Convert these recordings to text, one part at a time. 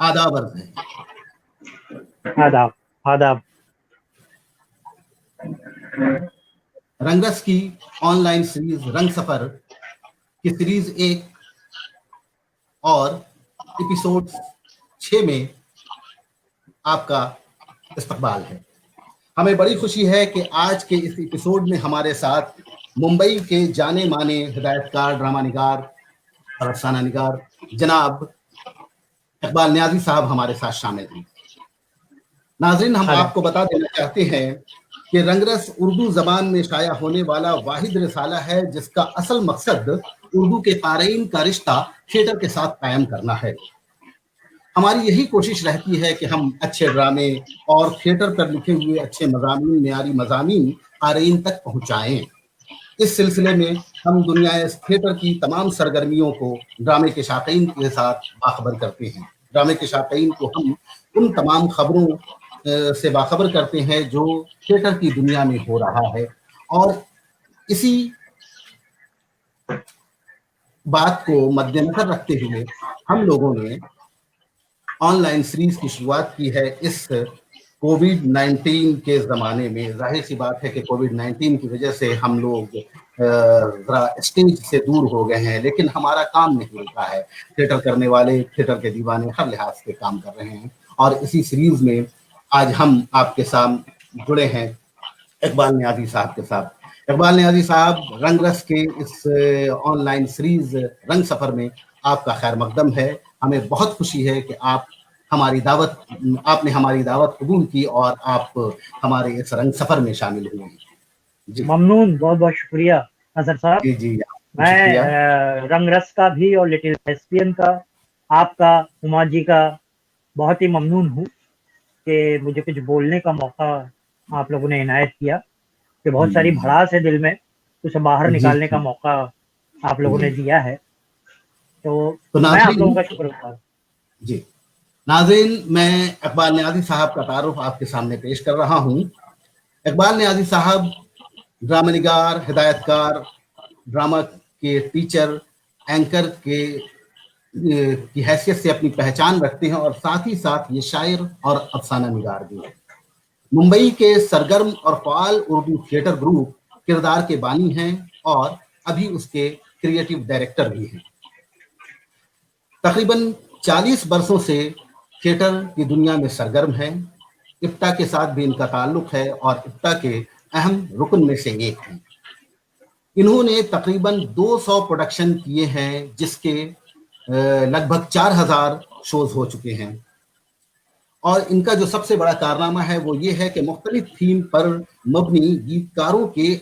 आदाब अर्ज है। आदाब आदाब। रंगरस की ऑनलाइन सीरीज रंग सफर की सीरीज 1 और एपिसोड 6 में आपका इस्तकबाल है। हमें बड़ी खुशी है कि आज के इस एपिसोड में हमारे साथ मुंबई के जाने माने हिदायतकार, ड्रामा निगार और अफसाना निगार जनाब इकबाल नियाज़ी साहब हमारे साथ शामिल हैं। नाज़रीन, हम आपको बता देना चाहते हैं कि रंगरस उर्दू ज़बान में शाया होने वाला वाहिद रिसाला है जिसका असल मकसद उर्दू के क़ारीन का रिश्ता थिएटर के साथ कायम करना है। हमारी यही कोशिश रहती है कि हम अच्छे ड्रामे और थिएटर पर लिखे हुए अच्छे मज़ामीन, मेयारी मज़ामीन क़ारीन तक पहुँचाएँ। इस सिलसिले में हम दुनियाए थिएटर की तमाम सरगर्मियों को ड्रामे के शाक़ीन के साथ बाखबर करते हैं। ड्रामे के शाक़ीन को हम उन तमाम खबरों से बाखबर करते हैं जो थिएटर की दुनिया में हो रहा है, और इसी बात को मद्देनजर रखते हुए हम लोगों ने ऑनलाइन सीरीज की शुरुआत की है। इस कोविड-19 के ज़माने में जाहिर सी बात है कि कोविड-19 की वजह से हम लोग ज़रा स्टेज से दूर हो गए हैं, लेकिन हमारा काम नहीं रुका है। थिएटर करने वाले, थिएटर के दीवाने हर लिहाज से काम कर रहे हैं, और इसी सीरीज में आज हम आपके साथ जुड़े हैं इकबाल नियाज़ी साहब के साथ। इकबाल नियाज़ी साहब, रंगरस के इस ऑनलाइन सीरीज रंग सफ़र में आपका खैर मकदम है। हमें बहुत खुशी है कि आपने हमारी दावत कबूल की और आप हमारे इस रंग सफ़र में शामिल हुए हैं। जी, ममनून, बहुत बहुत शुक्रिया अजहर साहब। जी जी, मैं रंगरस का भी और लिटिल एसपीएन का, आपका, हुमा जी का बहुत ही ममनून हूँ कि मुझे कुछ बोलने का मौका आप लोगों ने इनायत किया, कि बहुत सारी भड़ास है दिल में, उसे बाहर निकालने का मौका आप लोगों ने दिया है, तो मैं आप लोगों का शुक्रगुजार। जी नाज़रीन, मैं इकबाल नियाज़ी साहब का तारुफ आपके सामने पेश कर रहा हूँ। इकबाल नियाज़ी साहब ड्रामा निगार, हिदायतकार, ड्रामा के टीचर, एंकर की हैसियत से अपनी पहचान रखते हैं, और साथ ही साथ ये शायर और अफसाना निगार भी हैं। मुंबई के सरगर्म और फ़ाल उर्दू थिएटर ग्रुप किरदार के बानी हैं और अभी उसके क्रिएटिव डायरेक्टर भी हैं। तकरीबन 40 बरसों से थिएटर की दुनिया में सरगर्म है। इफ्ता के साथ भी इनका ताल्लुक है और इफ्ता के अहम रुकन में से एक हैं। इन्होंने तकरीबन 200 प्रोडक्शन किए हैं, जिसके लगभग 4000 शोज हो चुके हैं, और इनका जो सबसे बड़ा कारनामा है वो ये है कि मुख्तलिफ थीम पर मबनी गीतकारों के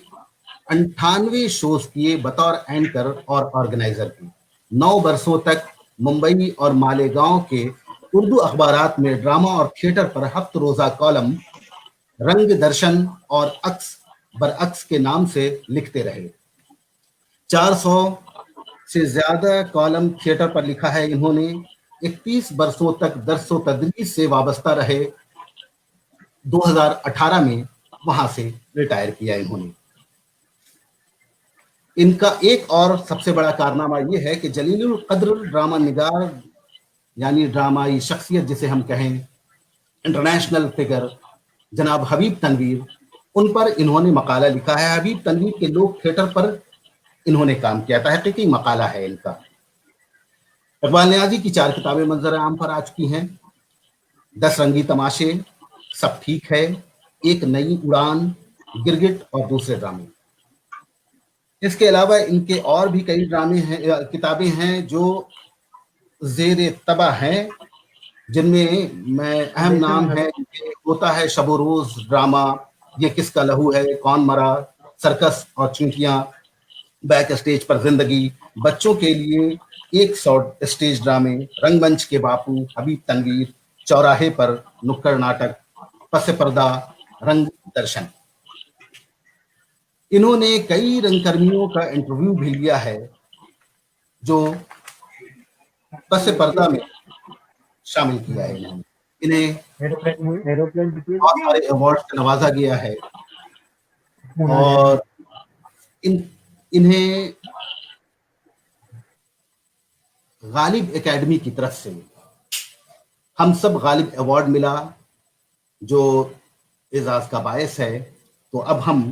98 शोज किए बतौर एंकर और ऑर्गेनाइजर के। 9 बरसों तक मुंबई और मालेगांव के उर्दू अखबारात में ड्रामा और थिएटर पर हफ्त रोज़ा कॉलम रंग दर्शन और अक्स बरअक्स के नाम से लिखते रहे। 400 से ज्यादा कॉलम थिएटर पर लिखा है इन्होंने। 31 बरसों तक दर्सो तदरीस से वाबस्ता रहे। 2018 में वहां से रिटायर किया इन्होंने। इनका एक और सबसे बड़ा कारनामा यह है कि जलीलुल कद्र ड्रामा निगार, यानी ड्रामाई शख्सियत जिसे हम कहें, इंटरनेशनल फिगर जनाब हबीब तनवीर, उन पर इन्होंने मकाला लिखा है। हबीब तनवीर के लोक थिएटर पर इन्होंने काम किया था, हकीकी मकाला है इनका। इकबाल नियाज़ी की 4 किताबें मंजर आम पर आ चुकी हैं। 10 रंगी तमाशे, सब ठीक है, एक नई उड़ान, गिरगिट और दूसरे ड्रामे। इसके अलावा इनके और भी कई ड्रामे हैं, किताबें हैं जो ज़ेर तबा हैं, जिनमें मैं अहम नाम है, होता है शब रोज ड्रामा, ये किसका लहू है, कौन मरा, सर्कस और चिंटियां, बैक स्टेज पर जिंदगी, बच्चों के लिए 100 स्टेज ड्रामे, रंगमंच के बापू हबीब तनवीर, चौराहे पर नुक्कड़ नाटक, पस पर्दा, रंग दर्शन। इन्होंने कई रंगकर्मियों का इंटरव्यू भी लिया है जो पस पर्दा में शामिल किया है इन्होंने। इन्हें बहुत सारे अवार्ड से नवाजा गया है, और इन्हें गालिब एकेडमी की तरफ से हम सब गालिब अवार्ड मिला, जो एजाज का बायस है। तो अब हम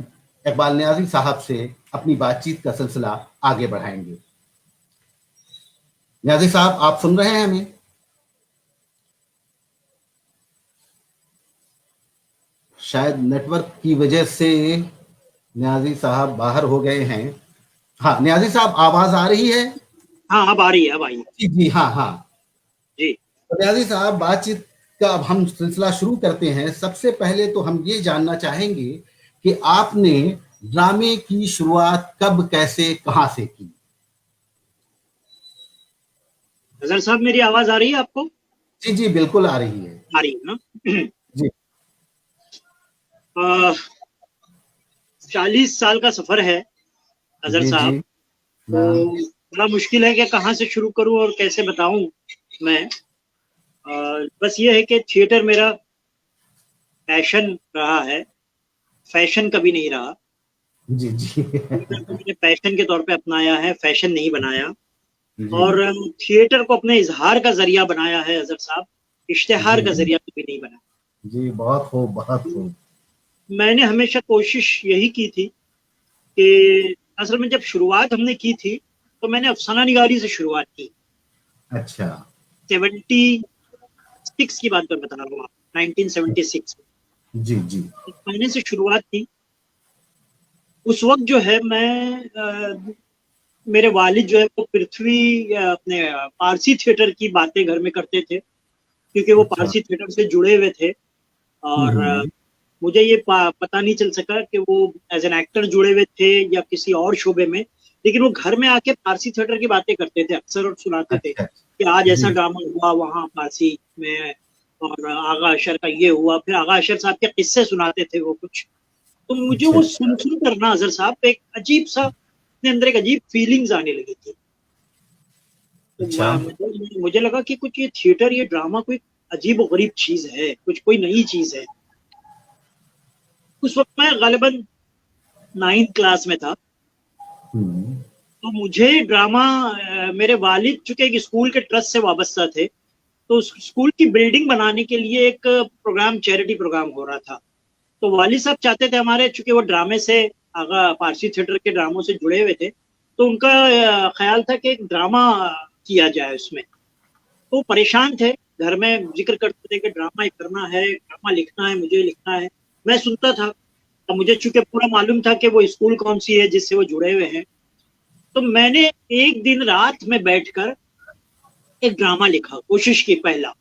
इकबाल नियाज़ी साहब से अपनी बातचीत का सिलसिला आगे बढ़ाएंगे। नियाज़ी साहब, आप सुन रहे हैं हमें? शायद नेटवर्क की वजह से नियाज़ी साहब बाहर हो गए हैं। हाँ नियाज़ी साहब, आवाज आ रही है? हाँ, अब आ रही है, अब आई है। जी जी, हाँ हाँ जी। तो नियाज़ी साहब, बातचीत का अब हम सिलसिला शुरू करते हैं। सबसे पहले तो हम ये जानना चाहेंगे कि आपने ड्रामे की शुरुआत कब, कैसे, कहां से की? अजहर साहब, मेरी आवाज आ रही है आपको? जी जी, बिल्कुल आ रही है। आ रही है ना? जी 40 साल का सफर है अजहर जी जी। साहब, तो बड़ा मुश्किल है कि कहाँ से शुरू करूं और कैसे बताऊं मैं। बस ये है कि थिएटर मेरा पैशन रहा है, फैशन कभी नहीं रहा। जी जी। थिएटर को मैंने पैशन के तौर पे अपनाया है, फैशन नहीं बनाया। जी और थिएटर को अपने इजहार का जरिया बनाया है अजहर साहब, इश्तेहार जी का जी जरिया कभी नहीं बनाया। जी, बहुत खूब, बहुत खूब। मैंने हमेशा कोशिश यही की थी कि असल में जब शुरुआत हमने की थी तो मैंने अफसाना निगारी से शुरुआत की। अच्छा। 76 की बात मैं बता रहा हूँ आप, 1976 जी जी। महीने से शुरुआत की। उस वक्त जो है मेरे वालिद जो है वो पृथ्वी अपने पारसी थिएटर की बातें घर में करते थे, क्योंकि वो अच्छा। पारसी थिएटर से जुड़े हुए थे। और हम्म। मुझे ये पता नहीं चल सका कि वो एज एन एक्टर जुड़े हुए थे या किसी और शोबे में, लेकिन वो घर में आके पारसी थिएटर की बातें करते थे अक्सर और सुनाते थे अच्छा। कि आज ऐसा जी ड्रामा हुआ वहाँ पारसी में, और आगा अशर का ये हुआ। फिर आगा अशर साहब के किस्से सुनाते थे वो कुछ। तो मुझे अच्छा वो अच्छा। सुन कर ना अजहर साहब एक अजीब सा, अपने अंदर एक अजीब फीलिंग्स आने लगी थी। तो अच्छा। मुझे लगा कि कुछ ये थिएटर, ये ड्रामा कोई अजीब और गरीब चीज है, कुछ कोई नई चीज है। उस वक्त मैं गालिबन 9th क्लास में था। हम्म। तो मुझे ड्रामा, मेरे वालिद चूंकि एक स्कूल के ट्रस्ट से वाबस्ता थे, तो उस स्कूल की बिल्डिंग बनाने के लिए एक प्रोग्राम, चैरिटी प्रोग्राम हो रहा था। तो वालिद साहब चाहते थे हमारे, चूंकि वो ड्रामे से, आगा पारसी थिएटर के ड्रामों से जुड़े हुए थे, तो उनका ख्याल था कि एक ड्रामा किया जाए उसमें। तो परेशान थे, घर में जिक्र करते थे कि ड्रामा ही करना है, ड्रामा लिखना है, मुझे लिखना है। मैं सुनता था। अब मुझे चूंकि पूरा मालूम था कि वो स्कूल कौन सी है जिससे वो जुड़े हुए हैं, तो मैंने एक दिन रात में बैठकर एक ड्रामा लिखा, कोशिश की पहला,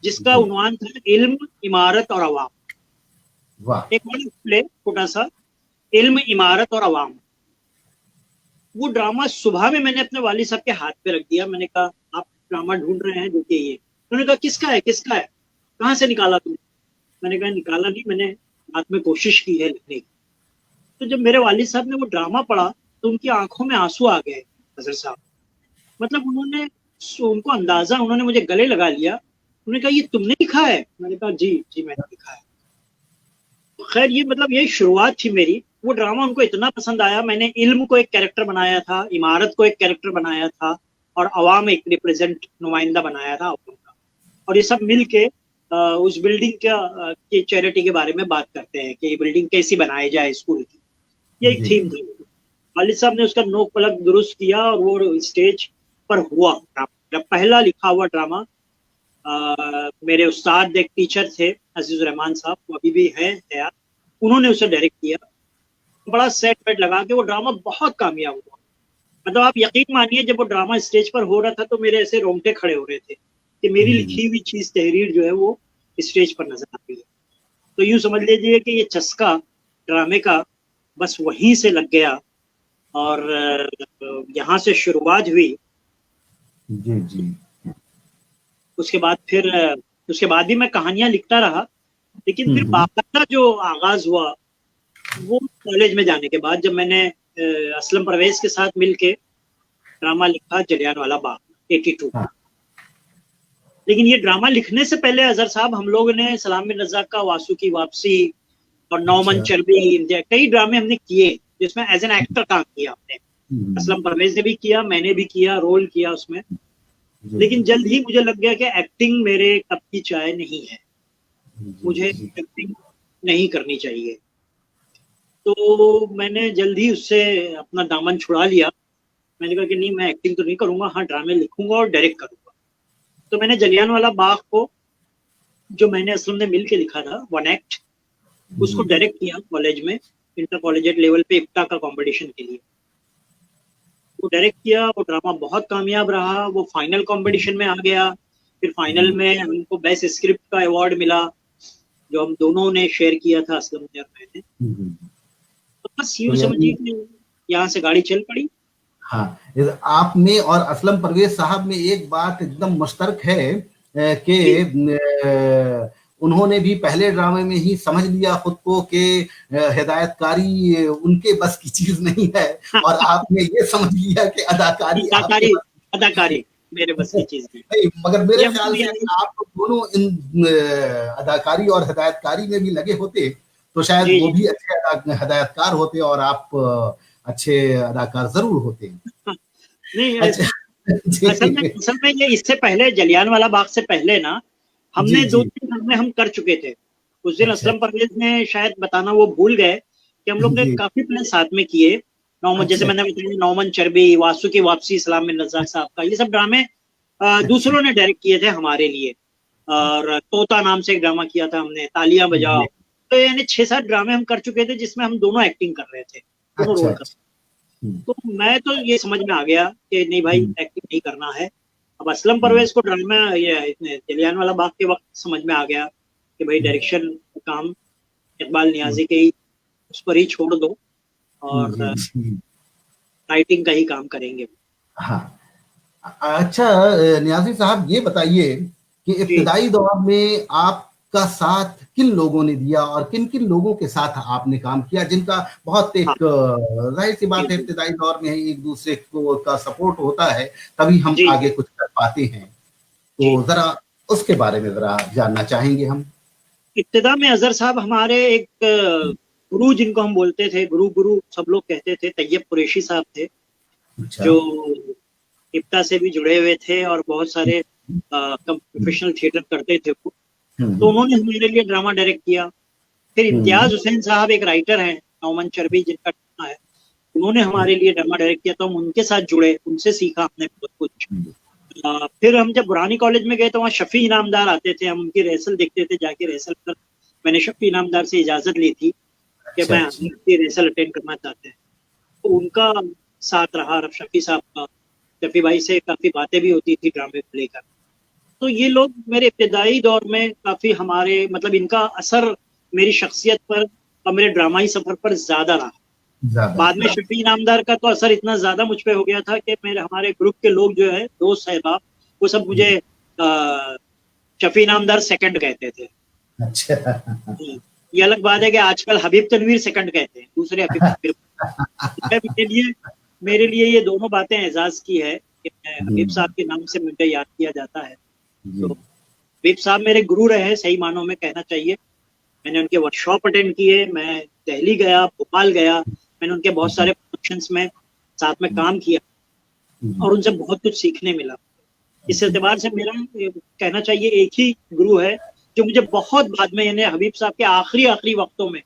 जिसका जी। उन्वान था इल्म, इमारत और अवाम। वाह। एक और प्ले छोटा सा, इल्म, इमारत और अवाम। वो ड्रामा सुबह में मैंने अपने वालिद साहब के हाथ पे रख दिया। मैंने कहा आप ड्रामा ढूंढ रहे हैं, देखिए ये। उन्होंने कहा किसका है, किसका है, कहाँ से निकाला तुमने? मैंने कहा निकाला नहीं, मैंने रात में कोशिश की है लिखने की। तो जब मेरे वालिद साहब ने वो ड्रामा पढ़ा तो उनकी आंखों में आंसू आ गए अजहर साहब। मतलब उनको अंदाजा, उन्होंने मुझे गले लगा लिया। उन्होंने कहा ये तुमने लिखा है? मैंने कहा जी जी मैंने लिखा है। खैर ये मतलब यही शुरुआत थी मेरी। वो ड्रामा उनको इतना पसंद आया, मैंने इल्म को एक कैरेक्टर बनाया था, इमारत को एक कैरेक्टर बनाया था, और अवाम एक रिप्रेजेंट, नुमाइंदा बनाया था अवाम का। और ये सब मिल के उस बिल्डिंग की चैरिटी के बारे में बात करते हैं कि ये बिल्डिंग कैसी बनाई जाए स्कूल की। ये एक जी थीम थी। वालिद साहब ने उसका नोक पलक दुरुस्त किया और वो स्टेज पर हुआ ड्रामा। पहला लिखा हुआ ड्रामा। मेरे उस्ताद एक टीचर थे, अजीजुर रहमान साहब, वो अभी भी हैं यार, उन्होंने उसे डायरेक्ट किया। बड़ा सेट वेट लगा के वो ड्रामा बहुत कामयाब हुआ। मतलब आप यकीन मानिए, जब वो ड्रामा स्टेज पर हो रहा था तो मेरे ऐसे रोंगटे खड़े हो रहे थे कि मेरी जी लिखी हुई चीज, तहरीर जो है वो स्टेज पर नजर आ रही है। तो यूं समझ लीजिए कि ये चस्का ड्रामे का बस वहीं से लग गया। और यहाँ से शुरुआत हुई। जी जी। उसके बाद फिर उसके बाद भी मैं कहानियां लिखता रहा, लेकिन फिर हम्म। बाकायदा जो आगाज हुआ वो कॉलेज में जाने के बाद, जब मैंने असलम परवेज के साथ मिलके ड्रामा लिखा जलियांवाला बाग 82। हाँ। लेकिन ये ड्रामा लिखने से पहले अजहर साहब हम लोगों ने सलाम बिन रज़ा का वासु की वापसी और नौमन अच्छा। चर्बी, कई ड्रामे हमने किए जिसमें एज एन एक्टर काम किया हमने। हम्म। असलम परवेज ने भी किया, मैंने भी किया, रोल किया उसमें। लेकिन जल्द ही मुझे लग गया कि एक्टिंग मेरे कप की चाय नहीं है, मुझे एक्टिंग नहीं करनी चाहिए। तो मैंने जल्द ही उससे अपना दामन छुड़ा लिया। मैंने कहा कि नहीं, मैं एक्टिंग तो नहीं करूंगा, हाँ ड्रामे लिखूंगा और डायरेक्ट करूंगा। तो मैंने जलियांवाला बाग को, जो मैंने असलम ने मिल के लिखा था, वन एक्ट, उसको डायरेक्ट किया कॉलेज में, इंटर कॉलेजिएट लेवल पे इफ्ता का कंपटीशन के लिए। वो डायरेक्ट किया, वो ड्रामा बहुत कामयाब रहा, वो फाइनल कंपटीशन में आ गया। फिर फाइनल में हमको बेस्ट स्क्रिप्ट का अवार्ड मिला, जो हम दोनों ने शेयर किया था, असलम ने और मैंने। तो बस यूं समझिए कि यहाँ से गाड़ी चल पड़ी। हाँ, आप में और असलम परवेज साहब में एक बात एकदम मुश्तरक है कि उन्होंने भी पहले ड्रामे में ही समझ लिया खुद को कि हिदायतकारी उनके बस की चीज नहीं है, और आपने ये समझ लिया कि अदाकारी मेरे बस की चीज नहीं। मगर मेरे ख्याल से आप दोनों इन अदाकारी और हिदायतकारी में भी लगे होते तो शायद वो भी अच्छे हिदायतकार होते और आप अच्छे अदाकार जरूर होते। नहीं, असल में ये इससे पहले, जलियांवाला बाग से पहले ना, हमने 2-3 फिल्में हम कर चुके थे। उस दिन असलम परवेज ने शायद बताना वो भूल गए कि हम लोग ने काफी फिल्म साथ में किए। नौमन, जैसे मैंने बताया, नौमन चर्बी, वासु की वापसी, सलाम मिन रज़ाक साहब का, ये सब ड्रामे दूसरों ने डायरेक्ट किए थे हमारे लिए। और तोता नाम से एक ड्रामा किया था हमने, तालियां बजाओ। तो यानी 6-7 ड्रामे हम कर चुके थे जिसमें हम दोनों एक्टिंग कर रहे थे, दोनों रोल कर। तो मैं तो ये समझ में आ गया कि नहीं भाई, एक्टिंग नहीं करना है। अब असलम परवेज को ड्रामा, ये जलियांवाला बाग के वक्त समझ में आ गया कि भाई डायरेक्शन का काम इकबाल नियाजी के ही, उस पर ही छोड़ दो और राइटिंग का ही काम करेंगे। हाँ, अच्छा नियाजी साहब, ये बताइए कि इब्तिदाई दौर में आपका साथ किन लोगों ने दिया और किन किन लोगों के साथ आपने काम किया, जिनका बहुत एक जाहिर सी बात है, इब्तिदाई दौर में एक दूसरे को का सपोर्ट होता है, तभी हम आगे कुछ कर पाते हैं। तो जरा उसके बारे में जरा जानना चाहेंगे हम। इब्तिदा में अजहर साहब हमारे एक गुरु, जिनको हम बोलते थे, गुरु सब लोग कहते थे, तैयब कुरैशी साहब थे। जो इब्ता से भी जुड़े हुए थे और बहुत सारे प्रोफेशनल थिएटर करते थे वो। तो उन्होंने मेरे लिए ड्रामा डायरेक्ट किया। फिर इम्तियाज हुसैन साहब एक राइटर हैं, नौमन चर्बी जिनका ड्रामा है, उन्होंने हमारे लिए ड्रामा डायरेक्ट किया। तो हम उनके साथ जुड़े, उनसे सीखा हमने बहुत कुछ। फिर हम जब बुरानी कॉलेज में गए तो वहाँ शफी इनामदार आते थे, हम उनकी रिहर्सल देखते थे, जाके रिहर्सल कर मैंने शफी इनामदार से इजाजत ली थी कि मैं उनकी रिहर्सल अटेंड करना चाहते हैं। तो उनका साथ रहा, शफी साहब का, शफी भाई से काफी बातें भी होती थी ड्रामे को लेकर। तो ये लोग मेरे इब्तिदाई दौर में काफी हमारे, मतलब इनका असर मेरी शख्सियत पर और मेरे ड्रामाई सफर पर ज्यादा रहा। बाद में शफी इनामदार का तो असर इतना ज्यादा मुझ पे हो गया था कि मेरे हमारे ग्रुप के लोग जो है, दोस्त साहबाब, वो सब मुझे शफी इनामदार सेकंड कहते थे। अच्छा। ये अलग बात है कि आजकल हबीब तनवीर सेकंड कहते हैं, दूसरे हबीब। मेरे लिए ये दोनों बातें एजाज की है कि हबीब साहब के नाम से मुझे याद किया जाता है। तो हबीब साहब मेरे गुरु रहे, सही मानों में कहना चाहिए। मैंने उनके वर्कशॉप अटेंड किए, मैं दिल्ली गया, भोपाल गया, मैंने उनके बहुत सारे प्रोडक्शंस में साथ में काम किया और उनसे बहुत कुछ सीखने मिला। इस एतबार से मेरा कहना चाहिए एक ही गुरु है जो मुझे बहुत बाद में, यानी हबीब साहब के आखिरी वक्तों में,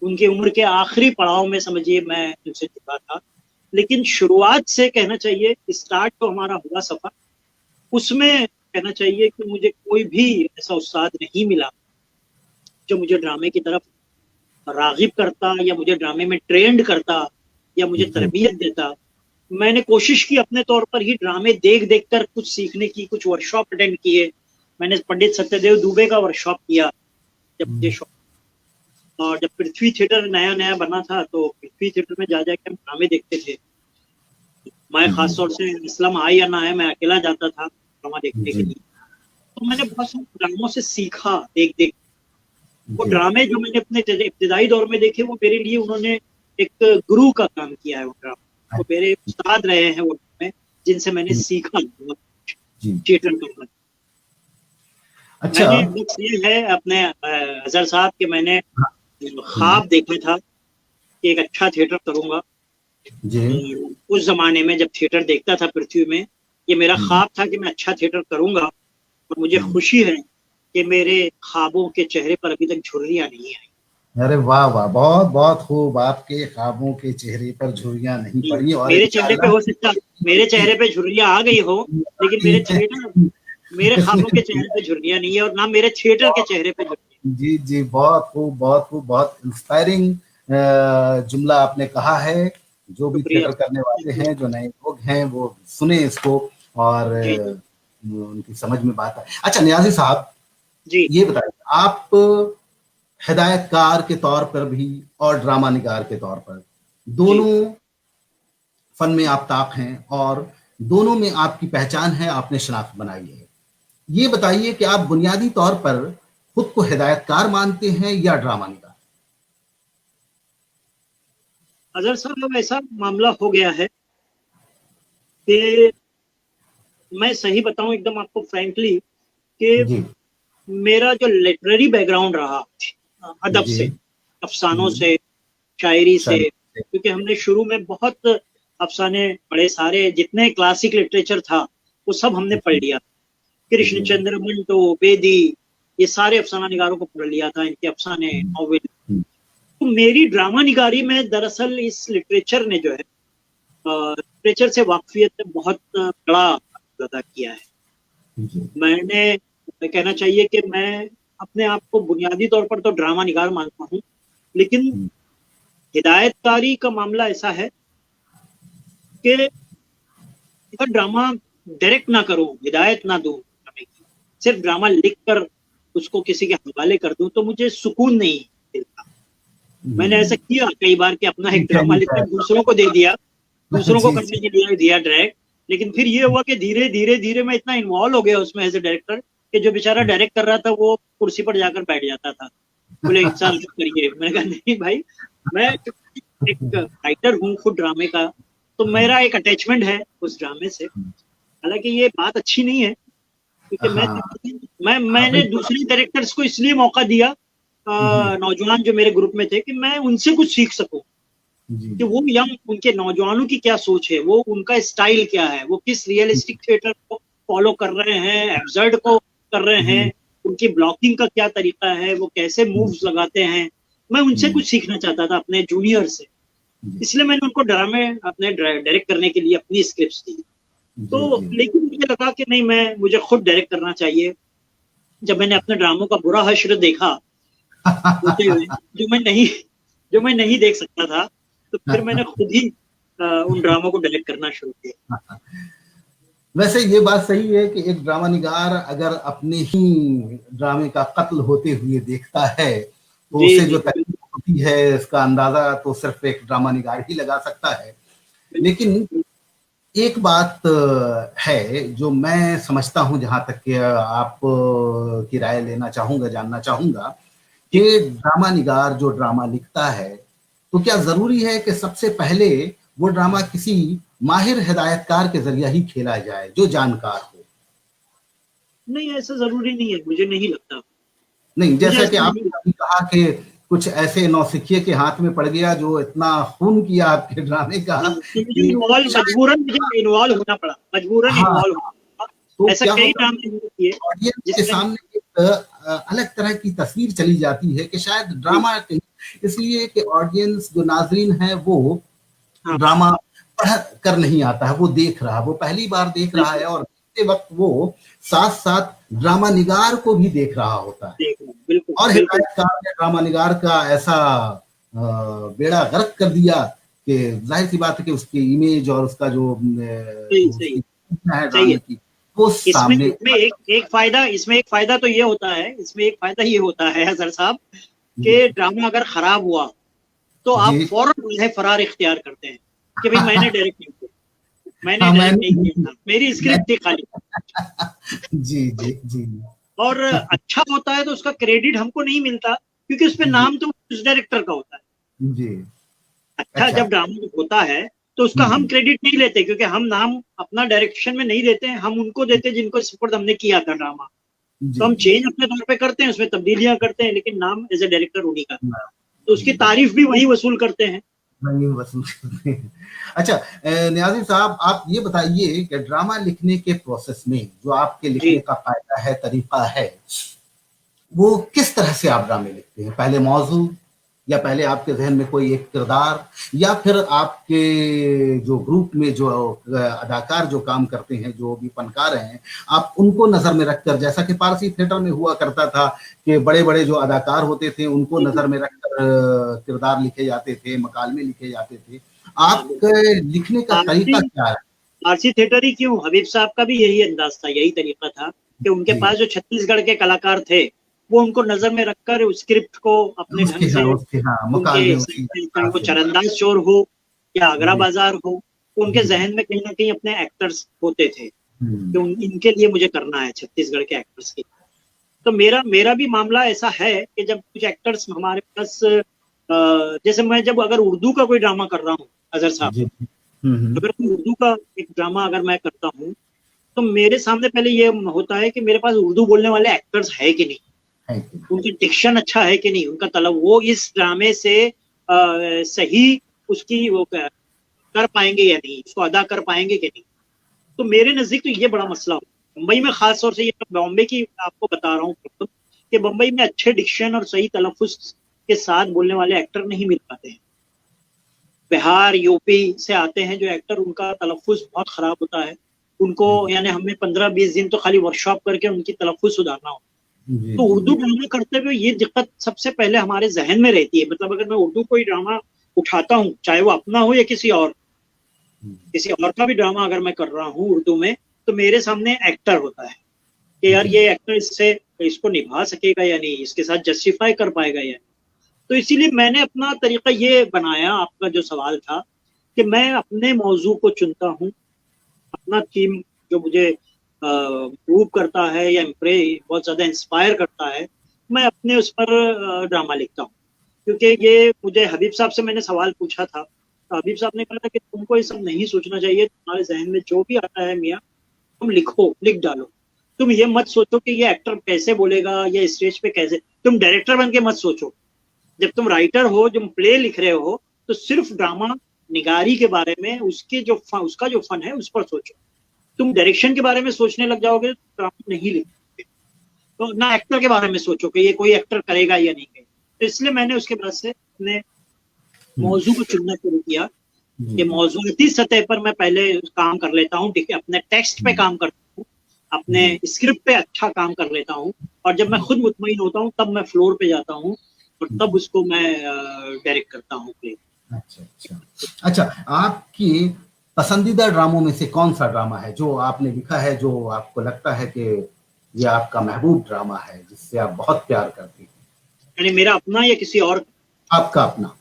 उनकी उम्र के आखिरी पड़ाव में समझिए मैं उनसे जुड़ा था। लेकिन शुरुआत से कहना चाहिए, स्टार्ट तो हमारा हुआ सफर, उसमें कहना चाहिए कि मुझे कोई भी ऐसा उस्ताद नहीं मिला जो मुझे ड्रामे की तरफ रागिब करता या मुझे ड्रामे में ट्रेंड करता या मुझे तरबियत देता। मैंने कोशिश की अपने तौर पर ही ड्रामे देख देख कर कुछ सीखने की, कुछ वर्कशॉप अटेंड किए। मैंने पंडित सत्यदेव दुबे का वर्कशॉप किया जब मुझे शौक, और जब पृथ्वी थिएटर नया नया बना था तो पृथ्वी थिएटर में जा जाकर हम ड्रामे देखते थे। मैं खासतौर से इस्लाम आए या ना आए, मैं अकेला जाता था ड्रामा देखने के लिए। तो मैंने बहुत सारे ड्रामों से सीखा देख देख। वो ड्रामे जो मैंने अपने इब्तिदाई दौर में देखे, वो मेरे लिए उन्होंने एक गुरु का काम किया है। वो ड्रामा वो मेरे उस्ताद रहे हैं, वो ड्रामे जिनसे मैंने सीखा थिएटर करना। अच्छा, ये है अपने अजहर साहब के, मैंने ख्वाब देखा था कि एक अच्छा थिएटर करूंगा। उस जमाने में जब थिएटर देखता था पृथ्वी में, ये मेरा ख्वाब था कि मैं अच्छा थिएटर करूंगा, और मुझे खुशी है कि मेरे ख्वाबों के चेहरे पर अभी तक झुर्रियां नहीं आई। अरे वाह वाह, बहुत बहुत खूब। आपके ख्वाबों के चेहरे पर झुर्रियां नहीं पड़ी, और मेरे चेहरे पे इंशाअल्लाह हो सकता, मेरे चेहरे पे झुर्रियां आ गई हो, लेकिन मेरे ख्वाबों के चेहरे पे झुर्रियां नहीं है, और ना मेरे थिएटर के चेहरे पे झुर्रियां। जी जी, बहुत खूब बहुत खूब, बहुत इंस्पायरिंग जुमला आपने कहा है। जो भी शुक्रिया। थिएटर करने वाले हैं, जो नए लोग हैं, वो सुने इसको और जी जी उनकी समझ में बात आए। अच्छा नियाजी साहब, जी ये बताइए, आप हिदायतकार के तौर पर भी और ड्रामा निगार के तौर पर जी। दोनों फन में आप ताक हैं, और दोनों में आपकी पहचान है, आपने शनाख्त बनाई है। ये बताइए कि आप बुनियादी तौर पर खुद को हिदायतकार मानते हैं या ड्रामा निगार? अजहर साहब, अब ऐसा मामला हो गया है कि मैं सही बताऊं एकदम आपको फ्रैंकली, कि जी मेरा जो लिटरेरी बैकग्राउंड रहा अदब जी से, अफसानों जी, से, शायरी से, शायद से। क्योंकि हमने शुरू में बहुत अफसाने पढ़े, सारे जितने क्लासिक लिटरेचर था वो सब हमने पढ़ लिया। कृष्णचंद्र, मंटो, बेदी, ये सारे अफसाना निगारों को पढ़ लिया था, इनके अफसाने, नॉवेल। तो मेरी ड्रामा निगारी में दरअसल इस लिटरेचर ने जो है, लिटरेचर से वाकफियत ने बहुत बड़ा अदा किया है। मैं कहना चाहिए कि मैं अपने आप को बुनियादी तौर पर तो ड्रामा निगार मानता हूँ, लेकिन हिदायतकारी का मामला ऐसा है कि अगर ड्रामा डायरेक्ट ना करूं, हिदायत ना दूं ड्रामे की, सिर्फ ड्रामा लिख कर उसको किसी के हवाले कर दूं, तो मुझे सुकून नहीं मिलता। मैंने ऐसा किया कई बार कि अपना एक ड्रामा लिखकर दूसरों को दे दिया, दूसरों को करने के लिए दिया डायरेक्ट, लेकिन फिर ये हुआ कि धीरे धीरे धीरे मैं इतना इन्वॉल्व हो गया उसमें एज ए डायरेक्टर कि जो बेचारा डायरेक्ट कर रहा था वो कुर्सी पर जाकर बैठ जाता था, बोले इंसान करिए। मैंने कहा नहीं भाई, मैं एक राइटर हूँ खुद ड्रामे का, तो मेरा एक अटैचमेंट है उस ड्रामे से। हालांकि ये बात अच्छी नहीं है, क्योंकि मैंने दूसरे डायरेक्टर्स को इसलिए मौका दिया, नौजवान जो मेरे ग्रुप में थे, कि मैं उनसे कुछ सीख सकूं कि वो यंग, उनके नौजवानों की क्या सोच है, वो उनका स्टाइल क्या है, वो किस रियलिस्टिक थिएटर को फॉलो कर रहे हैं, एब्सर्ड को कर रहे हैं, उनकी ब्लॉकिंग का क्या तरीका है, वो कैसे मूव्स लगाते हैं। मैं उनसे कुछ सीखना चाहता था, अपने जूनियर से, इसलिए मैंने उनको ड्रामे अपने डायरेक्ट करने के लिए अपनी स्क्रिप्ट्स दी। तो लेकिन मुझे लगा कि नहीं, मुझे खुद डायरेक्ट करना चाहिए। जब मैंने अपने ड्रामों का बुरा हश्र देखा, जो मैं नहीं देख सकता था, तो फिर मैंने खुद ही उन ड्रामों को डायरेक्ट करना शुरू किया। वैसे ये बात सही है कि एक ड्रामा निगार अगर अपने ही ड्रामे का कत्ल होते हुए देखता है, तो उसे जो तकलीफ होती है इसका अंदाजा तो सिर्फ एक ड्रामा निगार ही लगा सकता है। लेकिन एक बात है जो मैं समझता हूं, जहां तक कि आप की राय लेना चाहूंगा, जानना चाहूंगा, कि ड्रामा निगार जो ड्रामा लिखता है, तो क्या जरूरी है कि सबसे पहले वो ड्रामा किसी माहिर हिदायतकार के जरिए ही खेला जाए जो जानकार हो? नहीं, ऐसा जरूरी नहीं है, मुझे नहीं लगता। नहीं, जैसा कि आपने अभी कहा कि कुछ ऐसे नौसिखिए के हाथ में पड़ गया जो इतना खून किया आपके ड्रामे का, मजबूरन मुझे इन्वॉल्व होना पड़ा, मजबूरन इन्वॉल्व होना पड़ा। तो ऐसा कई ड्रामे किए, ऑडियंस के सामने एक अलग तरह की तस्वीर चली जाती है कि शायद ड्रामा, इसलिए कि ऑडियंस जो नाजरीन है वो ड्रामा पढ़ कर नहीं आता है, वो देख रहा है, वो पहली बार देख रहा है, और देखते वक्त वो साथ साथ ड्रामा निगार को भी देख रहा होता है। और हिदायतकार ने ड्रामा निगार का ऐसा बेड़ा गर्क कर दिया कि जाहिर सी बात है कि उसकी इमेज और उसका जो है ड्रामे की, वो सामने। इसमें एक फायदा तो ये होता है अजहर साहब, कि ड्रामा अगर खराब हुआ तो आप फौरन फरार इख्तियार करते हैं कि भाई मैंने डायरेक्ट नहीं किया, मैंने नहीं किया, मेरी स्क्रिप्ट थी खाली। जी जी जी। और अच्छा होता है तो उसका क्रेडिट हमको नहीं मिलता, क्योंकि उस पे नाम तो उस डायरेक्टर का होता है जी। अच्छा, जब ड्रामा होता है तो उसका हम क्रेडिट नहीं लेते, क्योंकि हम नाम अपना डायरेक्शन में नहीं देते हैं, हम उनको देते हैं जिनको सपोर्ट हमने किया था ड्रामा। तो हम चेंज अपने तौर पे करते हैं, उसमें तब्दीलियां करते हैं, लेकिन नाम एज ए डायरेक्टर उन्हीं का, तो उसकी तारीफ भी वही वसूल करते हैं। रंगीन पसंद करते हैं। अच्छा, नियाज़ी साहब, आप ये बताइए कि ड्रामा लिखने के प्रोसेस में जो आपके जी लिखने का कायदा है, तरीका है, वो किस तरह से आप ड्रामे लिखते हैं? पहले मौजू, या पहले आपके ज़हन में कोई एक किरदार, या फिर आपके जो ग्रुप में जो अदाकार जो काम करते हैं, जो भी फनकार हैं, आप उनको नज़र में रखकर, जैसा कि पारसी थिएटर में हुआ करता था कि बड़े-बड़े जो अदाकार होते थे, उनको नज़र में रखकर किरदार लिखे जाते थे, मकालमे लिखे जाते थे। आपके लिखने का तरीका फारसी क्या है? फारसी थिएटर ही क्यों, हबीब साहब का भी यही अंदाज था, यही तरीका था कि उनके जी, पास जो छत्तीसगढ़ के कलाकार थे वो उनको नजर में रखकर उस स्क्रिप्ट को अपने ढंग से उसके हाँ, उनके मुकालमे हिसाब उसी से, चाहे अंदाज वो से चरंदाज चोर हो या आगरा जी, बाजार हो, उनके जी, जहन में कहीं ना कहीं अपने एक्टर्स होते थे हुँ, कि इनके लिए मुझे करना है छत्तीसगढ़ के एक्टर्स के। तो मेरा मेरा भी मामला ऐसा है कि जब कुछ एक्टर्स हमारे पास जैसे मैं जब अगर उर्दू का कोई ड्रामा कर रहा हूँ, अजहर साहब, जी, हुँ, अगर कोई उर्दू का एक ड्रामा अगर मैं करता हूँ तो मेरे सामने पहले ये होता है कि मेरे पास उर्दू बोलने वाले एक्टर्स है कि नहीं, है कि उनका डिक्शन अच्छा है कि नहीं, उनका तलब वो इस ड्रामे से सही उसकी वो कर पाएंगे या नहीं, उसको अदा कर पाएंगे कि नहीं। तो मेरे नजदीक तो ये बड़ा मसला हो। मुंबई में खास तौर से, ये बॉम्बे की आपको बता रहा हूँ कि मुंबई में अच्छे डिक्शन और सही तलफ़ुज़ के साथ बोलने वाले एक्टर नहीं मिल पाते हैं। बिहार यूपी से आते हैं जो एक्टर, उनका तलफ़ुज़ बहुत खराब होता है, उनको यानी हमें 15-20 दिन तो खाली वर्कशॉप करके उनकी तलफ़ुज़ सुधारना होता है। जी, तो जी, उर्दू जी। ड्रामा करते हुए ये दिक्कत सबसे पहले हमारे जहन में रहती है। मतलब अगर मैं उर्दू कोई ड्रामा उठाता हूँ, चाहे वो अपना हो या हुँ, किसी और का भी ड्रामा अगर मैं कर रहा हूँ उर्दू में, तो मेरे सामने एक्टर होता है कि यार जी, ये एक्टर इसको निभा सकेगा या नहीं, इसके साथ जस्टिफाई कर पाएगा या नहीं। तो इसीलिए मैंने अपना तरीका ये बनाया, आपका जो सवाल था, कि मैं अपने मौजू को चुनता हूँ, अपना थीम जो मुझे मूव करता है या बहुत ज्यादा इंस्पायर करता है, मैं अपने उस पर ड्रामा लिखता हूँ। क्योंकि ये मुझे हबीब साहब से मैंने सवाल पूछा था, तो हबीब साहब ने कहा था कि तुमको ये सब नहीं सोचना चाहिए, तुम्हारे जहन में जो भी आता है मियाँ, तुम लिखो, लिख डालो। तुम ये मत सोचो कि ये एक्टर कैसे बोलेगा या स्टेज पे कैसे, तुम डायरेक्टर बन के मत सोचो। जब तुम राइटर हो, जब प्ले लिख रहे हो, तो सिर्फ ड्रामा निगारी के बारे में, उसका जो फन है उस पर सोचो। तुम डायरेक्शन के बारे में सोचने लग जाओगे तो ड्रामा नहीं लिख सकते। तो ना एक्टर के बारे में सोचो कि ये कोई एक्टर करेगा या नहीं करेगा। तो इसलिए मैंने उसके बाद से अपने हुँ, मौजू को चुनना शुरू किया जी, कि जी, मौजूदी सतह पर मैं पहले काम कर लेता हूँ, ठीक है, अपने टेक्स्ट पे हुँ, काम करता हूँ, अपने जी, स्क्रिप्ट पे अच्छा काम कर लेता हूँ, और जब मैं खुद मुतमईन होता हूँ तब मैं फ्लोर पे जाता हूँ और जी, तब उसको मैं डायरेक्ट करता हूँ प्ले। अच्छा, अच्छा। अच्छा, आपकी पसंदीदा ड्रामों में से कौन-सा ड्रामा है जो आपने लिखा है, जो आपको लगता है कि ये आपका महबूब ड्रामा है, जिससे आप बहुत प्यार करती हैं? यानी मेरा अपना या किसी और? आपका अपना।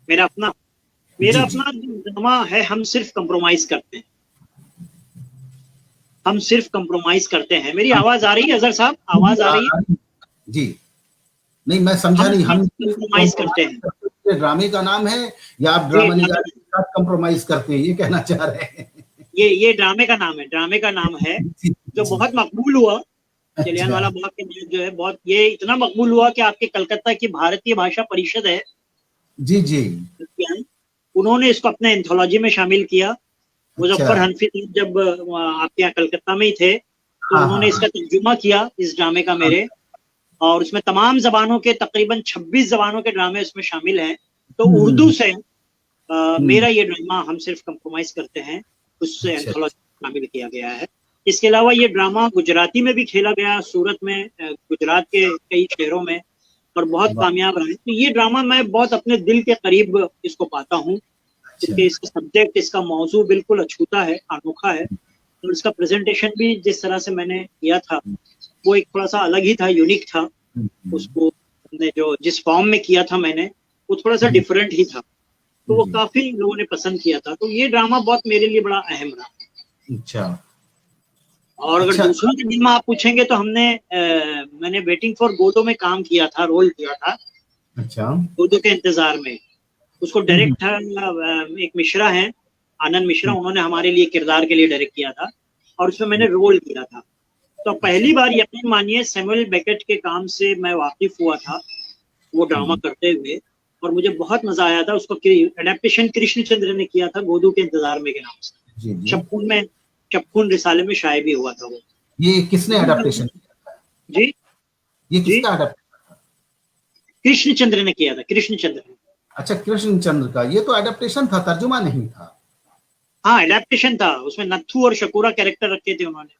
मेरा अपना मेरा जी, जी। अपना जो ड्रामा है, हम सिर्फ कंप्रोमाइज करते हैं। हम सिर्फ कंप्रोमाइज करते हैं। मेरी हम आवाज आ रही है अजहर साहब, जी, आवाज आ रही है? जी। नहीं, मैं समझा हम नहीं, सिर्फ हम कंप्रोमाइज करते कॉम्प्रोमाइज़ हैं। करते हैं, ये ड्रामे का नाम है, या आप जी ड्रामा हाँ, निगारी के साथ कॉम्प्रोमाइज़ करते हैं, ये कहना चाह रहे हैं? ये ड्रामे का नाम है, ड्रामे का नाम है, जी, जो जी। बहुत मकबूल हुआ। अच्छा। जलियांवाला बाग के बाद जो है, बहुत ये इतना मकबूल हुआ कि आपके कलकत्ता की भारतीय भाषा परिषद है, जी, जी। उन्होंने इसको अपने एंथोलॉजी में शामिल किया। अच्छा। मुजफ्फर हनफी जब आपके यहाँ कलकत्ता में ही थे, तो हाँ, हाँ, उन्होंने हाँ। इसका तर्जुमा किया इस ड्रामे का हाँ, मेरे, और उसमें तमाम जबानों के, तकरीबन 26 जबानों के ड्रामे उसमें शामिल हैं। तो उर्दू हुँ, से हुँ। मेरा ये ड्रामा हम सिर्फ कंप्रोमाइज करते हैं, उससे अच्छा, एंथोलॉजी शामिल किया गया है। इसके अलावा ये ड्रामा गुजराती में भी खेला गया, सूरत में, गुजरात के कई शहरों में, और बहुत वाह! कामयाब रहा है। तो ये ड्रामा मैं बहुत अपने दिल के करीब इसको पाता हूँ, अच्छा। क्योंकि इसका सब्जेक्ट, इसका मौजू बिल्कुल अछूता है, अनोखा है, और इसका प्रेजेंटेशन भी जिस तरह से मैंने किया था, वो एक थोड़ा सा अलग ही था, यूनिक था। हुँ, हुँ, उसको हमने जो जिस फॉर्म में किया था मैंने, वो थोड़ा सा हुँ, डिफरेंट ही था, तो वो जी। काफी लोगों ने पसंद किया था। तो ये ड्रामा बहुत मेरे लिए बड़ा अहम रहा। अच्छा, और अगर अच्छा, दूसरों के ड्रामा आप पूछेंगे तो मैंने वेटिंग फॉर गोदो में काम किया था, रोल किया था, अच्छा। गोदो के इंतजार में। उसको हुँ, हुँ, डायरेक्ट एक मिश्रा हैं, आनंद मिश्रा, हुँ, उन्होंने हमारे लिए किरदार के लिए डायरेक्ट किया था, और उसमें मैंने रोल किया था। तो अच्छा। पहली बार यकीन मानिए सैमुअल बेकेट के काम से मैं वाकिफ हुआ था वो ड्रामा हुँ, करते हुए। और मुझे बहुत मजा आया था। उसको एडेप्टेशन कृष्णचंद्र ने किया था, गोदू के इंतजार में के नाम से। जी जी। शबखून रिसाले में शाये भी हुआ था वो। ये किसने अडेप्टेशन किया था? जी ये जी, किसका अडेप्टेशन? कृष्णचंद्र ने किया था, कृष्णचंद्र ने। अच्छा, कृष्णचंद्र का। ये तो अडेप्टेशन था, तर्जुमा नहीं था। हाँ, एडेप्टेशन था, उसमें नत्थू और शकूरा कैरेक्टर रखे थे उन्होंने।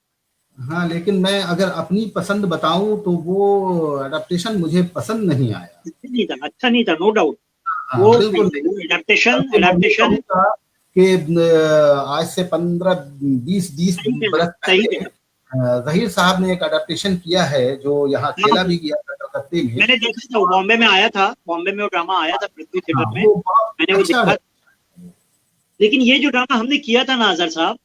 हाँ, लेकिन मैं अगर अपनी पसंद बताऊं तो वो अडेप्टेशन मुझे पसंद नहीं आया। अच्छा नहीं था, नो डाउट। हाँ, वो बिल्कुल। एडेप्टेशन मैं कहूंगा कि आज से 15-20 बरस पहले जहीर साहब ने एक अडेप्टेशन किया है जो यहाँ खेला भी गया था कलकत्ते में। मैंने देखा था, बॉम्बे में आया था, बॉम्बे में वो ड्रामा आया था पृथ्वी थिएटर में, मैंने वो अच्छा देखा। लेकिन ये जो ड्रामा हमने किया था ना आजर साहब,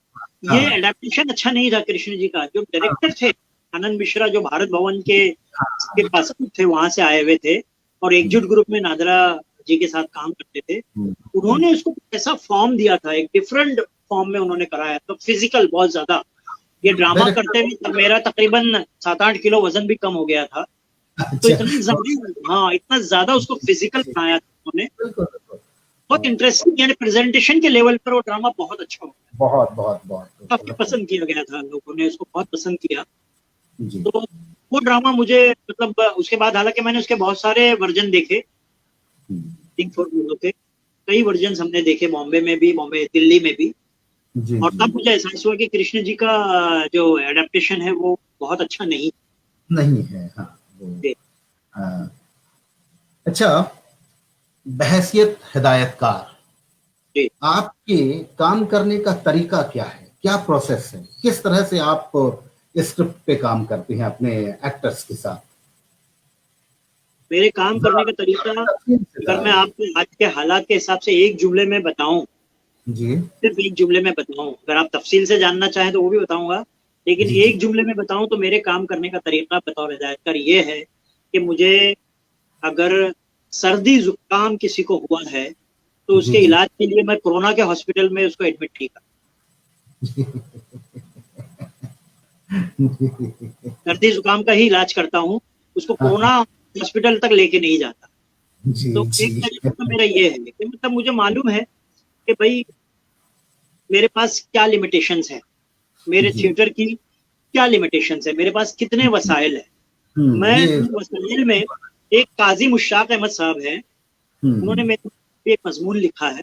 ये हाँ। एडेप्टेशन अच्छा नहीं था कृष्ण जी का। जो डायरेक्टर थे आनंद मिश्रा, जो भारत भवन के पास थे, वहां से आए हुए थे और एकजुट ग्रुप में नादरा जी के साथ काम करते थे। उन्होंने उसको ऐसा फॉर्म दिया था, एक डिफरेंट फॉर्म में उन्होंने कराया, तो फिजिकल बहुत ज्यादा। ये ड्रामा करते हुए मेरा तकरीबन 7-8 किलो वजन भी कम हो गया था। तो इतना ज्यादा, हाँ, इतना ज्यादा उसको फिजिकल बनाया था उन्होंने। बहुत इंटरेस्टिंग, यानी प्रेजेंटेशन के लेवल पर वो ड्रामा बहुत अच्छा हो गया। बहुत बहुत बहुत काफी पसंद किया गया था, लोगों ने उसको बहुत पसंद किया। जी। तो वो ड्रामा मुझे, मतलब उसके बाद हालांकि मैंने उसके बहुत सारे वर्जन देखे, के कई वर्जन हमने देखे, बॉम्बे में भी, दिल्ली में भी। जी, और जी। तब मुझे एहसास हुआ कि कृष्ण जी का जो एडेप्टेशन है वो बहुत अच्छा नहीं है। हाँ, अच्छा, बहसियत हिदायतकार, जी। आपके काम करने का तरीका क्या है? क्या प्रोसेस है? किस तरह से आप स्क्रिप्ट पे काम करते हैं अपने एक्टर्स के साथ? मेरे काम करने का तरीका, अगर मैं आपको आज के हालात के हिसाब से एक जुमले में बताऊं, जी, सिर्फ एक जुमले में बताऊं, अगर आप तफसील से जानना चाहें तो वो भी बताऊंगा, लेकिन जी, एक जुमले में बताऊं तो मेरे काम करने का तरीका बतौर हिदायतकार ये है कि मुझे अगर सर्दी जुकाम किसी को हुआ है तो उसके जी, इलाज के लिए मैं कोरोना के हॉस्पिटल में उसको एडमिट नहीं करता। सर्दी जुकाम का ही इलाज करता हूँ, उसको कोरोना हॉस्पिटल तक लेके नहीं जाता। तो एक तरीका तो मेरा ये है कि मतलब मुझे मालूम है कि भाई मेरे पास क्या लिमिटेशंस है, मेरे थिएटर की क्या लिमिटेशंस है, मेरे पास कितने वसाइल है। मैं वसाइल में, एक काजी मुश्ताक अहमद साहब हैं, उन्होंने मेरे एक मजमून लिखा है,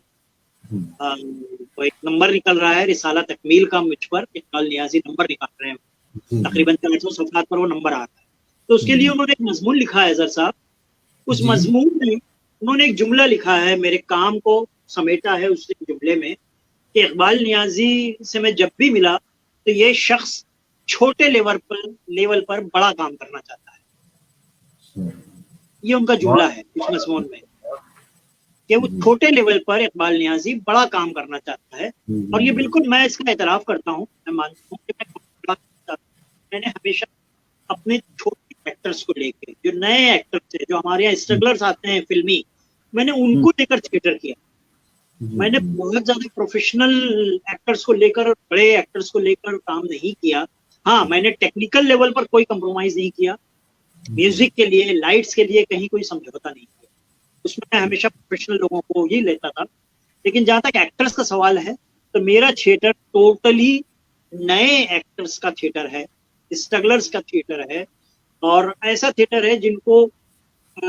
तो एक नंबर निकल रहा है रिसाला तकमील का, मुझ पर इकबाल नियाजी नंबर निकाल रहे हैं, तकरीबन 400 सफहात पर वो नंबर आ रहा है। तो उसके लिए उन्होंने एक मजमून लिखा है अजहर साहब। उस मजमून में उन्होंने एक जुमला लिखा है, मेरे काम को समेटा है उस जुमले में, कि इकबाल नियाजी से मैं जब भी मिला तो ये शख्स छोटे लेवल पर बड़ा काम करना चाहता है। ये उनका जुमला है उस मजमून में, कि वो छोटे लेवल पर इकबाल नियाजी बड़ा काम करना चाहता है। और ये बिल्कुल मैं इसका एतराफ करता हूँ, मैं मानता हूँ कि मैंने हमेशा अपने छोटे एक्टर्स को लेकर, जो नए एक्टर्स थे, जो हमारे यहाँ स्ट्रगलर्स आते हैं फिल्मी, मैंने उनको लेकर थिएटर किया। मैंने बहुत ज्यादा प्रोफेशनल एक्टर्स को लेकर, बड़े एक्टर्स को लेकर काम नहीं किया। हाँ, मैंने टेक्निकल लेवल पर कोई कंप्रोमाइज नहीं किया, म्यूजिक के लिए, लाइट्स के लिए कहीं कोई समझौता नहीं किया, उसमें मैं हमेशा प्रोफेशनल लोगों को ही लेता था। लेकिन जहां तक एक्टर्स का सवाल है, तो मेरा थिएटर टोटली नए एक्टर्स का थिएटर है, स्ट्रगलर्स का थिएटर है, और ऐसा थिएटर है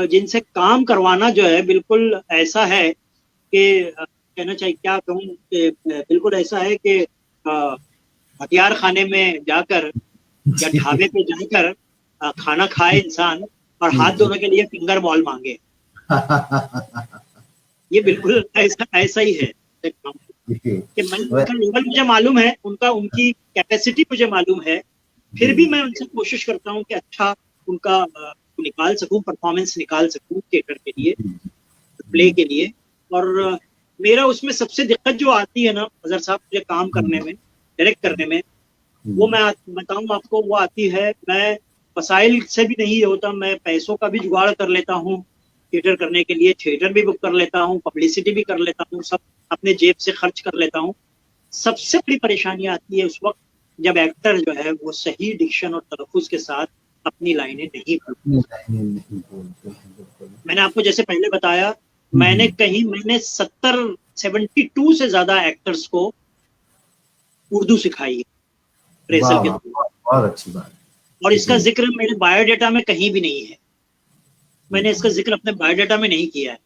जिनसे काम करवाना जो है बिल्कुल ऐसा है कि कहना चाहिए, क्या कहूँ, बिल्कुल ऐसा है कि हथियार खाने में जाकर या ढाबे पे जाकर खाना खाए इंसान और हाथ धोने के लिए फिंगर बॉल मांगे। ये बिल्कुल ऐसा ही है कि उनका लेवल मुझे मालूम है, उनकी कैपेसिटी मुझे मालूम है, फिर भी मैं उनसे कोशिश करता हूँ कि अच्छा उनका निकाल सकूं, परफॉर्मेंस निकाल सकूं थिएटर के लिए, प्ले के लिए। और मेरा उसमें सबसे दिक्कत जो आती है ना अजहर साहब, मुझे काम करने में, डायरेक्ट करने में, वो मैं बताऊं आपको, वो आती है, मैं वसाइल से भी नहीं होता, मैं पैसों का भी जुगाड़ कर लेता हूँ थिएटर करने के लिए, थिएटर भी बुक कर लेता हूँ, पब्लिसिटी भी कर लेता हूँ, सब अपने जेब से खर्च कर लेता हूँ। सबसे बड़ी परेशानी आती है उस वक्त जब एक्टर जो है वो सही डिक्शन और तलफ़ुज़ के साथ अपनी लाइनें नहीं बोलते। मैंने आपको जैसे पहले बताया, मैंने 72 से ज्यादा एक्टर्स को उर्दू सिखाई है वाह रेजल के वाह, थ्रू। बहुत अच्छी बात। और इसका जी। जिक्र मेरे बायोडाटा में कहीं भी नहीं है, मैंने इसका जिक्र अपने बायोडाटा में नहीं किया है,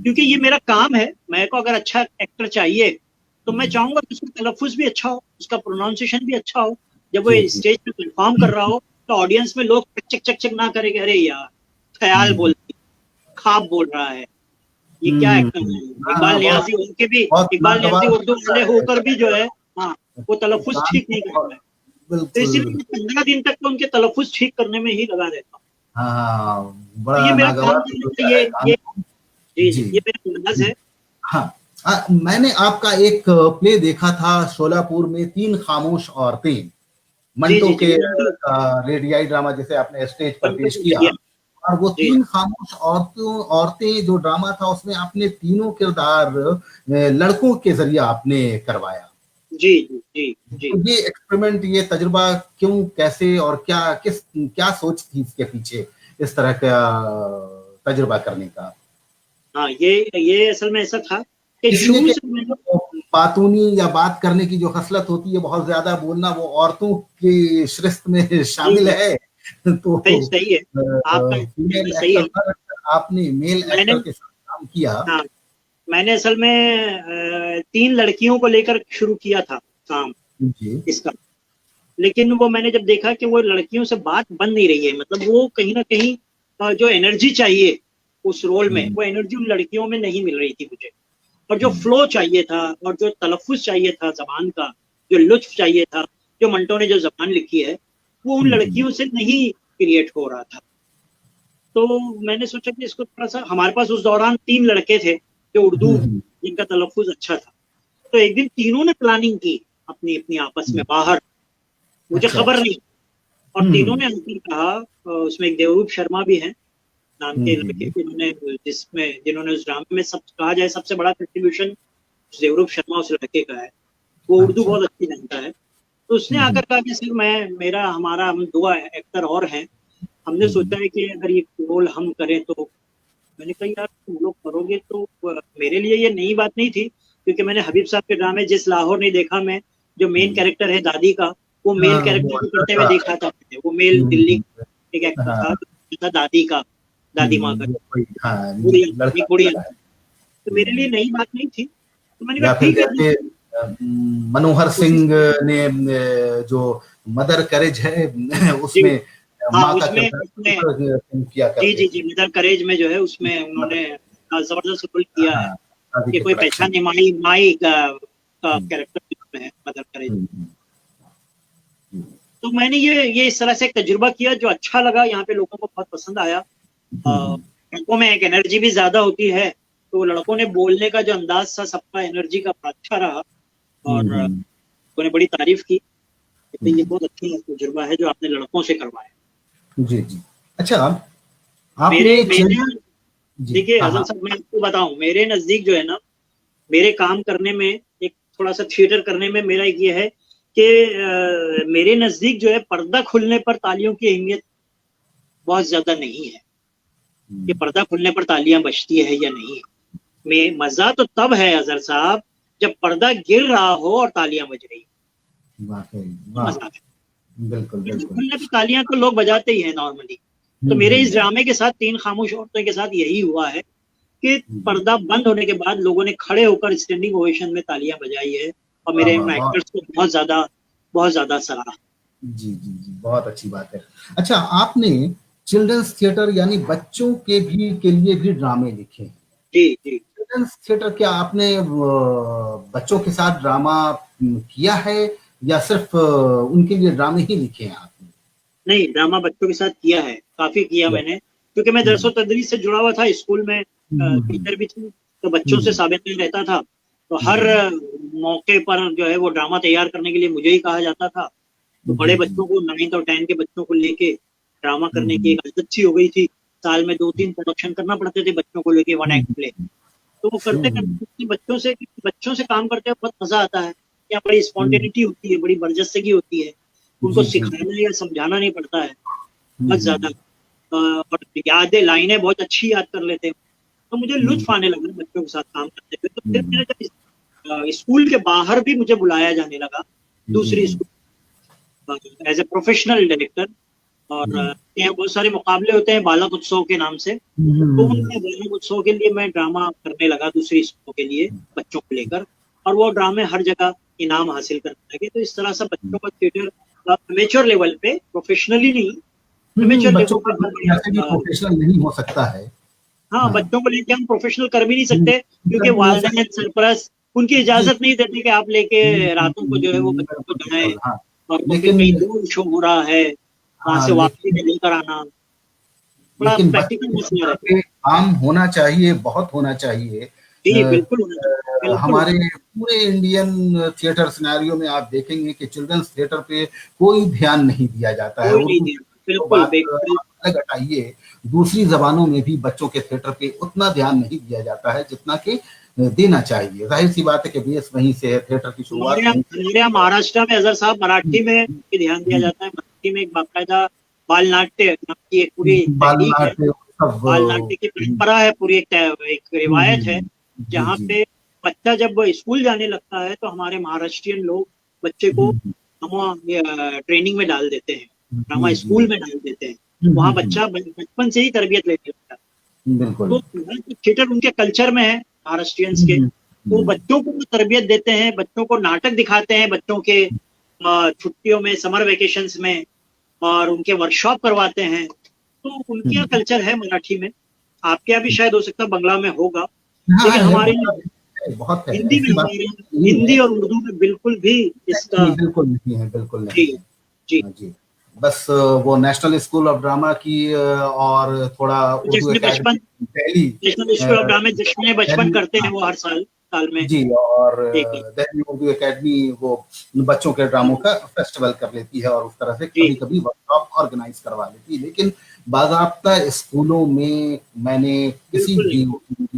क्योंकि ये मेरा काम है। मेरे को अगर अच्छा एक्टर चाहिए तो मैं चाहूंगा कि उसका तलफ्फुज भी अच्छा हो, उसका प्रोनाउंसिएशन भी अच्छा हो। जब वो जी, जी। स्टेज पे परफॉर्म कर रहा हो तो ऑडियंस में लोग चक चक चक ना करे कि अरे यार ख्याल बोल ख्वाब बोल रहा है, ये क्या एक्टर है। हाँ, नियाजी होकर भी, बहुत इकबाल नियाजी लाजवाब उर्दू वाले होकर भी जो है, हाँ, वो तलफ्फुज इंसान ठीक नहीं को करता है। तो बिल्कुल, इसीलिए मैं 15 दिन तक तो उनके तलफ्फुज ठीक करने में ही लगा रहता हूँ। हाँ, तो ये बड़ा मेरा काम नागवार है, होता है ये काम। ये जी जी जी, ये मेरा अंदाज है। हाँ। मैंने आपका एक प्ले देखा था शोलापुर में, 3 खामोश औरतें, जी मंटो जी जी के मंटू रेडियाई ड्रामा जिसे आपने स्टेज पर मंटू पेश को किया। किया। और वो जी 3 खामोश औरतें जो ड्रामा था, उसमें आपने तीनों किरदार लड़कों के जरिए आपने करवाया। जी जी जी जी। तो ये एक्सपेरिमेंट, ये तजुर्बा क्यों, कैसे और क्या सोच थी इसके पीछे इस तरह का तजुर्बा करने का? हाँ, ये असल में ऐसा था कि इसलिए शुरू कि से मैंने बातूनी या बात करने की जो खसलत होती है, बहुत ज्यादा बोलना, वो औरतों की श्रेष्ठ में जी शामिल जी है। तो सही सही है, आपका फीमेल कहना सही एक्टर है। न रखकर आपने मेल मैंने एक्टर के साथ काम किया। हाँ, मैंने असल में 3 लड़कियों को लेकर शुरू किया था काम जी। इसका। लेकिन वो मैंने जब देखा कि वो लड़कियों से बात बन नहीं रही है, मतलब वो कहीं ना कहीं जो एनर्जी चाहिए उस रोल में, वो एनर्जी उन लड़कियों में नहीं मिल रही थी मुझे। और जो फ्लो चाहिए था और जो तलफ्फुज चाहिए था जबान का, जो लुत्फ चाहिए था, जो मंटो ने जो जबान लिखी है, वो उन लड़कियों से नहीं क्रिएट हो रहा था। तो मैंने सोचा कि इसको थोड़ा सा, हमारे पास उस दौरान 3 लड़के थे जो उर्दू जिनका तलफ्फुज अच्छा था। तो एक दिन तीनों ने प्लानिंग की अपनी अपनी आपस में बाहर, मुझे अच्छा, खबर अच्छा। नहीं। और तीनों ने आकर कहा, उसमें एक देवरूप शर्मा भी है नाम के लड़के, जिन्होंने उस ड्रामे में सब कहा जाए सबसे बड़ा कंट्रीब्यूशन देवरूप शर्मा उस लड़के का है। वो उर्दू अच्छा। बहुत अच्छी जानता है। तो उसने आकर कहा कि सर हम 2 एक्टर और हैं, हमने सोचा है कि अगर ये रोल हम करें तो। मैंने कहा यार तुम लोग करोगे तो मेरे लिए ये नई बात नहीं थी, क्योंकि मैंने हबीब साहब के ड्रामे जिस लाहौर नहीं देखा में जो मेन कैरेक्टर है दादी का, वो मेल हाँ, कैरेक्टर वो को अच्छा करते हुए था। देखा था मैंने। वो मेल दिल्ली का एक एक्टर हाँ, था जो था दादी का, दादी माँ का, वो कोई, हाँ, बुढ़िया, लड़का एक बुढ़िया था। थी। तो मेरे लिए नई बात नहीं थी, तो मैंने या कहा फिर ठीक है जैसे मनोहर कोशिश। सिंह ने जो मदर करेज है जी उसमें हाँ, माँ का उसमें उसमें किरदार किया जी करते जी थे। जी मदर करेज में जो है उसमें मदर, उन्होंने जबरदस्त रोल किया है हाँ, शादी कि के कोई प्रोडक्शन। पहचान नहीं, माई माई का कैरेक्टर इसमें है मदर करेज। तो मैंने ये इस तरह से एक तजुर्बा किया जो अच्छा लगा, यहाँ पे लोगों को बहुत पसंद आया। लड़कों में एक एनर्जी भी ज्यादा होती है, तो लड़कों ने बोलने का जो अंदाज था सबका एनर्जी का अच्छा रहा, और लोगों ने बड़ी तारीफ की। तो ये बहुत अच्छा तजुर्बा है जो आपने लड़कों से करवाया। जी, जी। अच्छा, मेरे आपने मेरे जी, देखिए हाँ, हसन हाँ। साहब, मैं आपको बताऊं, मेरे नजदीक जो है ना, मेरे काम करने में, एक थोड़ा सा थिएटर करने में मेरा एक ये है कि मेरे नजदीक जो है पर्दा खुलने पर तालियों की अहमियत बहुत ज्यादा नहीं है कि पर्दा खुलने पर तालियां बजती है या नहीं। में मजा तो तब है अजहर साहब जब पर्दा गिर रहा हो और तालियां बज रही हो, वाकई, तो वाह, मजा है। बिल्कुल, पर्दा बिल्कुल। खुलने पर तालियां तो लोग बजाते ही हैं नॉर्मली। तो मेरे इस ड्रामे के साथ 3 खामोश औरतों के साथ यही हुआ है कि पर्दा बंद होने के बाद लोगों ने खड़े होकर स्टैंडिंग ओवेशन में तालियां बजाई है, और वाह, मेरे वाह, वाह। एक्टर्स को बहुत ज्यादा सराहा। जी, जी, जी, बहुत अच्छी बात है। अच्छा, आपने चिल्ड्रंस थिएटर यानी बच्चों के लिए भी ड्रामे लिखे हैं। जी जी। चिल्ड्रंस थिएटर, क्या आपने बच्चों के साथ ड्रामा किया है, या सिर्फ उनके लिए ड्रामे ही लिखे हैं आपने? नहीं, ड्रामा बच्चों के साथ किया है, काफी किया मैंने, क्योंकि मैं दरसो तदरीस से जुड़ा हुआ था, स्कूल में टीचर भी थी, तो बच्चों से साबित नहीं रहता था। तो हर मौके पर जो है वो ड्रामा तैयार करने के लिए मुझे ही कहा जाता था। तो बड़े बच्चों को, 9th और 10th के बच्चों को लेके ड्रामा करने की एक आदत सी हो गई थी। साल में 2-3 प्रोडक्शन करना पड़ते थे बच्चों को लेके, 1 एक्ट प्ले। तो वो करते करते बच्चों से काम करते बहुत मजा आता है। क्या बड़ी स्पॉन्टेनिटी होती है, बड़ी बर्जस्तगी होती है, उनको जी, जी, जी। सिखाना या समझाना नहीं पड़ता है बहुत ज्यादा। और यादें, लाइनें बहुत अच्छी याद कर लेते हैं। तो मुझे लुत्फ आने लगा बच्चों के साथ काम करते हुए। तो फिर मेरे जब स्कूल के बाहर भी मुझे बुलाया जाने लगा, दूसरी school as a professional director, और यहाँ बहुत सारे मुकाबले होते हैं बालक उत्सव के नाम से, तो उनके बालक उत्सव के लिए मैं ड्रामा करने लगा दूसरी स्कूलों के लिए बच्चों को लेकर, और वो ड्रामे हर जगह इनाम हासिल करने लगे। तो इस तरह से बच्चों का थिएटर अमेच्योर लेवल पे, प्रोफेशनली नहीं, अमेच्योर लेवल पे प्रोफेशनल नहीं हो सकता है। हाँ, बच्चों को लेके हम प्रोफेशनल कर भी नहीं सकते, क्योंकि वालिदैन सरपरस्त उनकी इजाजत नहीं देते कि आप लेके रातों को जो है वो बच्चों को जाए, और लेकिन कहीं दूर शो हो रहा है वहां से वापसी में लेकर आना, बड़ा प्रैक्टिकल मसला है। काम होना चाहिए, बहुत होना चाहिए। जी बिल्कुल। हमारे पूरे इंडियन थिएटर सिनेरियो में आप देखेंगे कि चिल्ड्रंस थिएटर पे कोई ध्यान नहीं दिया जाता है। बिल्कुल हटाइए, दूसरी जबानों में भी बच्चों के थिएटर पे उतना ध्यान नहीं दिया जाता है जितना कि देना चाहिए। जाहिर सी बात है कि बेस वहीं से है, थिएटर की शुरुआत। हमारे यहाँ महाराष्ट्र में अजहर साहब मराठी में ध्यान दिया जाता है। मराठी में एक बाकायदा बाल नाट्य की एक पूरी बाल नाट्य की परंपरा है, पूरी एक रिवायत है, जहाँ पे बच्चा जब स्कूल जाने लगता है तो हमारे महाराष्ट्रियन लोग बच्चे को ट्रेनिंग में डाल देते हैं, ड्रामा स्कूल में डाल देते हैं, वहाँ बच्चा बचपन से ही तरबियत लेने लगता है। तो थिएटर उनके कल्चर में है महाराष्ट्रियंस के, तो बच्चों को तरबियत देते हैं, बच्चों को नाटक दिखाते हैं, बच्चों के छुट्टियों में, समर वेकेशंस में, और उनके वर्कशॉप करवाते हैं। तो उनका कल्चर है मराठी में। आपके यहाँ भी शायद हो सकता है बंगला में होगा, लेकिन हमारे हिंदी में, हिंदी और उर्दू में बिल्कुल भी इसका बिल्कुल नहीं है, बिल्कुल नहीं। जी। बस वो नेशनल स्कूल ऑफ ड्रामा की और थोड़ा नेशनल स्कूल ऑफ ड्रामा जिसमें बचपन करते हैं वो हर साल में जी, और दिल्ली उर्दू एकेडमी वो बच्चों के ड्रामों का फेस्टिवल कर लेती है और उस तरह से कभी-कभी वर्कशॉप ऑर्गेनाइज करवा लेती है। लेकिन बाकायदा स्कूलों में मैंने किसी भी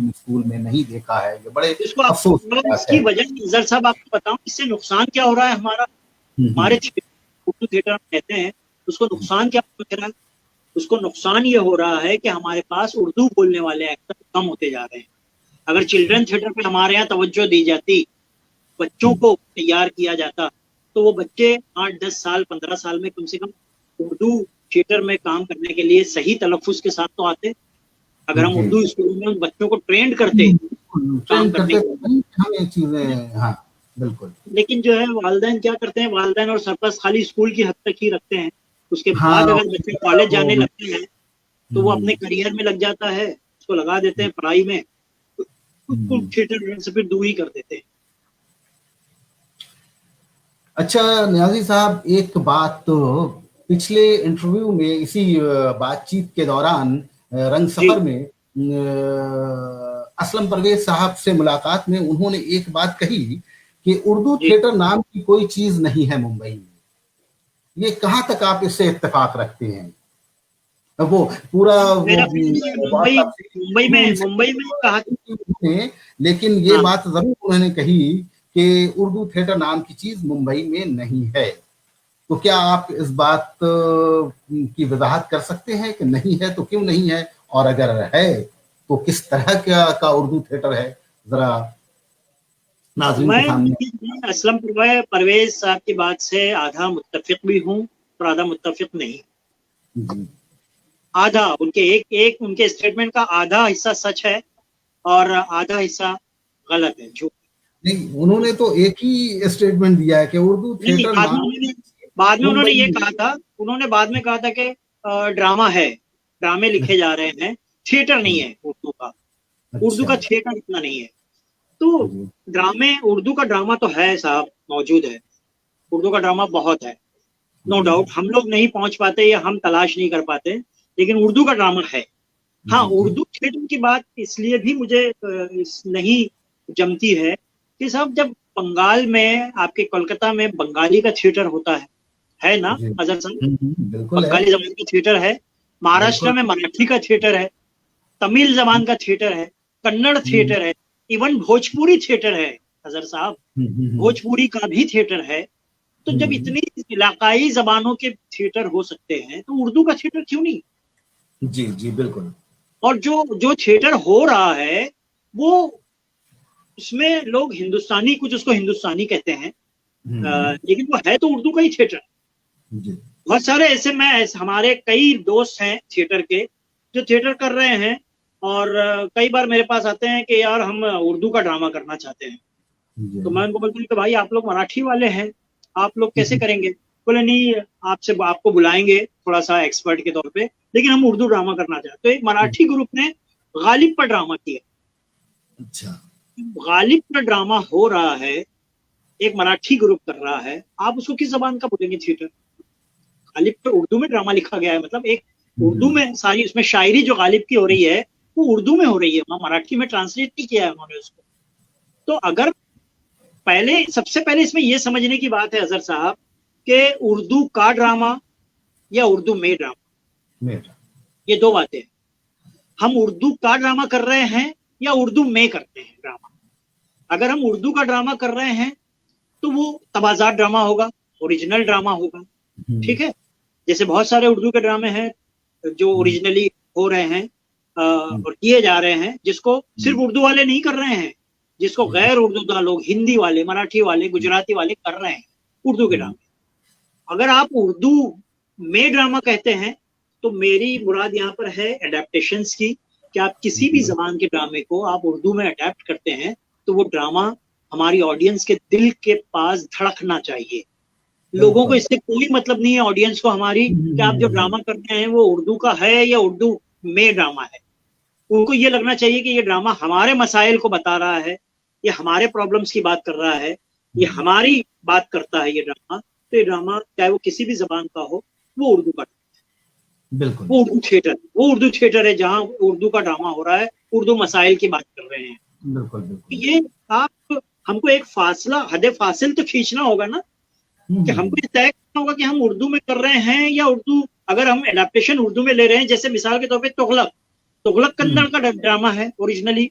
स्कूल में नहीं देखा है। ये बड़े अफसोस की वजह नजर साहब आपको बताऊं, इससे नुकसान क्या हो रहा है हमारे उर्दू थिएटर कहते हैं, उसको नुकसान क्या हो रहा है? उसको नुकसान ये हो रहा है कि हमारे पास उर्दू बोलने वाले एक्टर कम होते जा रहे हैं। अगर चिल्ड्रन थिएटर पे हमारे यहाँ तवज्जो दी जाती, बच्चों को तैयार किया जाता, तो वो बच्चे 8-10 साल 15 साल में कम से कम उर्दू थिएटर में काम करने के लिए सही तलफ़ुज़ के साथ तो आते। अगर हम उर्दू स्कूल में बच्चों को ट्रेंड करते काम करने के चीजें, हाँ बिल्कुल। लेकिन जो है वालिदैन क्या करते हैं, वालिदैन और सरपरस्त खाली स्कूल की हद तक ही रखते हैं। उसके बाद अगर बच्चे कॉलेज जाने लगते हैं तो वो अपने करियर में लग जाता है, उसको लगा देते हैं पढ़ाई में, उसको थिएटर से फिर दूर ही कर देते हैं। अच्छा नियाजी साहब, एक बात तो पिछले इंटरव्यू में इसी बातचीत के दौरान रंग सफर में असलम परवेज साहब से मुलाकात में उन्होंने एक बात कही कि उर्दू थिएटर नाम की कोई चीज नहीं है मुंबई में। ये कहाँ तक आप इससे इत्तेफाक रखते हैं? वो पूरा मुंबई में कहा, लेकिन ये बात जरूर उन्होंने कही कि उर्दू थिएटर नाम की चीज मुंबई में नहीं है। तो क्या आप इस बात की वजाहत कर सकते हैं कि नहीं है तो क्यों नहीं है, और अगर है तो किस तरह का उर्दू थिएटर है, जरा नाज़रीन के सामने। असलम परवेज साहब की बात से आधा मुत्तफिक भी हूँ और आधा मुत्तफिक नहीं। आधा उनके उनके स्टेटमेंट का आधा हिस्सा सच है और आधा हिस्सा गलत है, झूठ नहीं। उन्होंने तो एक ही स्टेटमेंट दिया है कि उर्दू थिएटर बाद में उन्होंने ये कहा था, बाद में कहा था कि ड्रामा है, ड्रामे लिखे जा रहे हैं, थिएटर नहीं है उर्दू का। उर्दू का थिएटर इतना नहीं है। तो उर्दू का ड्रामा तो है साहब, मौजूद है, उर्दू का ड्रामा बहुत है, नो डाउट। हम लोग नहीं पहुंच पाते या हम तलाश नहीं कर पाते, लेकिन उर्दू का ड्रामा है। हाँ, उर्दू थिएटर की बात इसलिए भी मुझे नहीं जमती है कि साहब जब बंगाल में, आपके कोलकाता में बंगाली का थिएटर होता है ना अजहर साहब, बंगाली जबान का थिएटर है, महाराष्ट्र में मराठी का थिएटर है, तमिल जबान का थिएटर है, कन्नड़ थिएटर है, इवन भोजपुरी थिएटर है अजहर साहब, भोजपुरी का भी थिएटर है। तो जब इतनी इलाकाई जबानों के थिएटर हो सकते हैं तो उर्दू का थिएटर क्यों नहीं? जी बिल्कुल। और जो जो थिएटर हो रहा है वो उसमें लोग हिंदुस्तानी, कुछ उसको हिंदुस्तानी कहते हैं, लेकिन वो है तो उर्दू का ही थिएटर। जी। बहुत सारे हमारे कई दोस्त हैं थिएटर के जो थिएटर कर रहे हैं, और कई बार मेरे पास आते हैं कि यार हम उर्दू का ड्रामा करना चाहते हैं। जी। तो मैं उनको बोलती हूँ कि भाई आप लोग मराठी वाले हैं, आप लोग कैसे करेंगे? बोले नहीं, आपको बुलाएंगे थोड़ा सा एक्सपर्ट के तौर पे, लेकिन हम उर्दू ड्रामा करना चाहते हैं। तो एक मराठी ग्रुप ने गालिब पर ड्रामा किया। अच्छा। गालिब पर ड्रामा हो रहा है, एक मराठी ग्रुप कर रहा है, आप उसको किस जबान का बोलेंगे थिएटर? गालिब पर उर्दू में ड्रामा लिखा गया है, मतलब एक उर्दू में सारी उसमें शायरी जो गालिब की हो रही है वो उर्दू में हो रही है, वहां मराठी में ट्रांसलेट नहीं किया है उन्होंने उसको। तो अगर सबसे पहले इसमें यह समझने की बात है अजहर साहब कि उर्दू का ड्रामा या उर्दू में ड्रामा, ये दो बातें हैं। हम उर्दू का ड्रामा कर रहे हैं या उर्दू में करते हैं ड्रामा। अगर हम उर्दू का ड्रामा कर रहे हैं तो वो तवाज़ात ड्रामा होगा, ओरिजिनल ड्रामा होगा, ठीक है। जैसे बहुत सारे उर्दू के ड्रामे हैं जो ओरिजिनली हो रहे हैं और किए जा रहे हैं, जिसको सिर्फ उर्दू वाले नहीं कर रहे हैं, जिसको गैर उर्दू लोग, हिंदी वाले, मराठी वाले, गुजराती वाले कर रहे हैं उर्दू के ड्रामे। अगर आप उर्दू में ड्रामा कहते हैं तो मेरी मुराद यहाँ पर है एडेप्टेशंस की, कि आप किसी भी जबान के ड्रामे को आप उर्दू में अडेप्ट करते हैं तो वो ड्रामा हमारी ऑडियंस के दिल के पास धड़कना चाहिए। लोगों को इससे कोई मतलब नहीं है, ऑडियंस को हमारी, कि आप जो ड्रामा करते हैं वो उर्दू का है या उर्दू में ड्रामा है। उनको ये लगना चाहिए कि ये ड्रामा हमारे मसाइल को बता रहा है, ये हमारे प्रॉब्लम्स की बात कर रहा है, ये हमारी बात करता है ये ड्रामा। तो ये ड्रामा चाहे वो किसी भी जबान का हो, वो उर्दू का, बिल्कुल, वो उर्दू थिएटर है जहाँ उर्दू का ड्रामा हो रहा है, उर्दू मसाइल की बात कर रहे हैं। बिल्कुल, बिल्कुल। ये आप हमको एक हद फासिल तो खींचना होगा ना, कि हमको ये तय करना होगा कि हम उर्दू में कर रहे हैं या उर्दू, अगर हम एडेप्टेशन उर्दू में ले रहे हैं, जैसे मिसाल के तौर पे तुगलक कन्नड़ का ड्रामा है ओरिजिनली,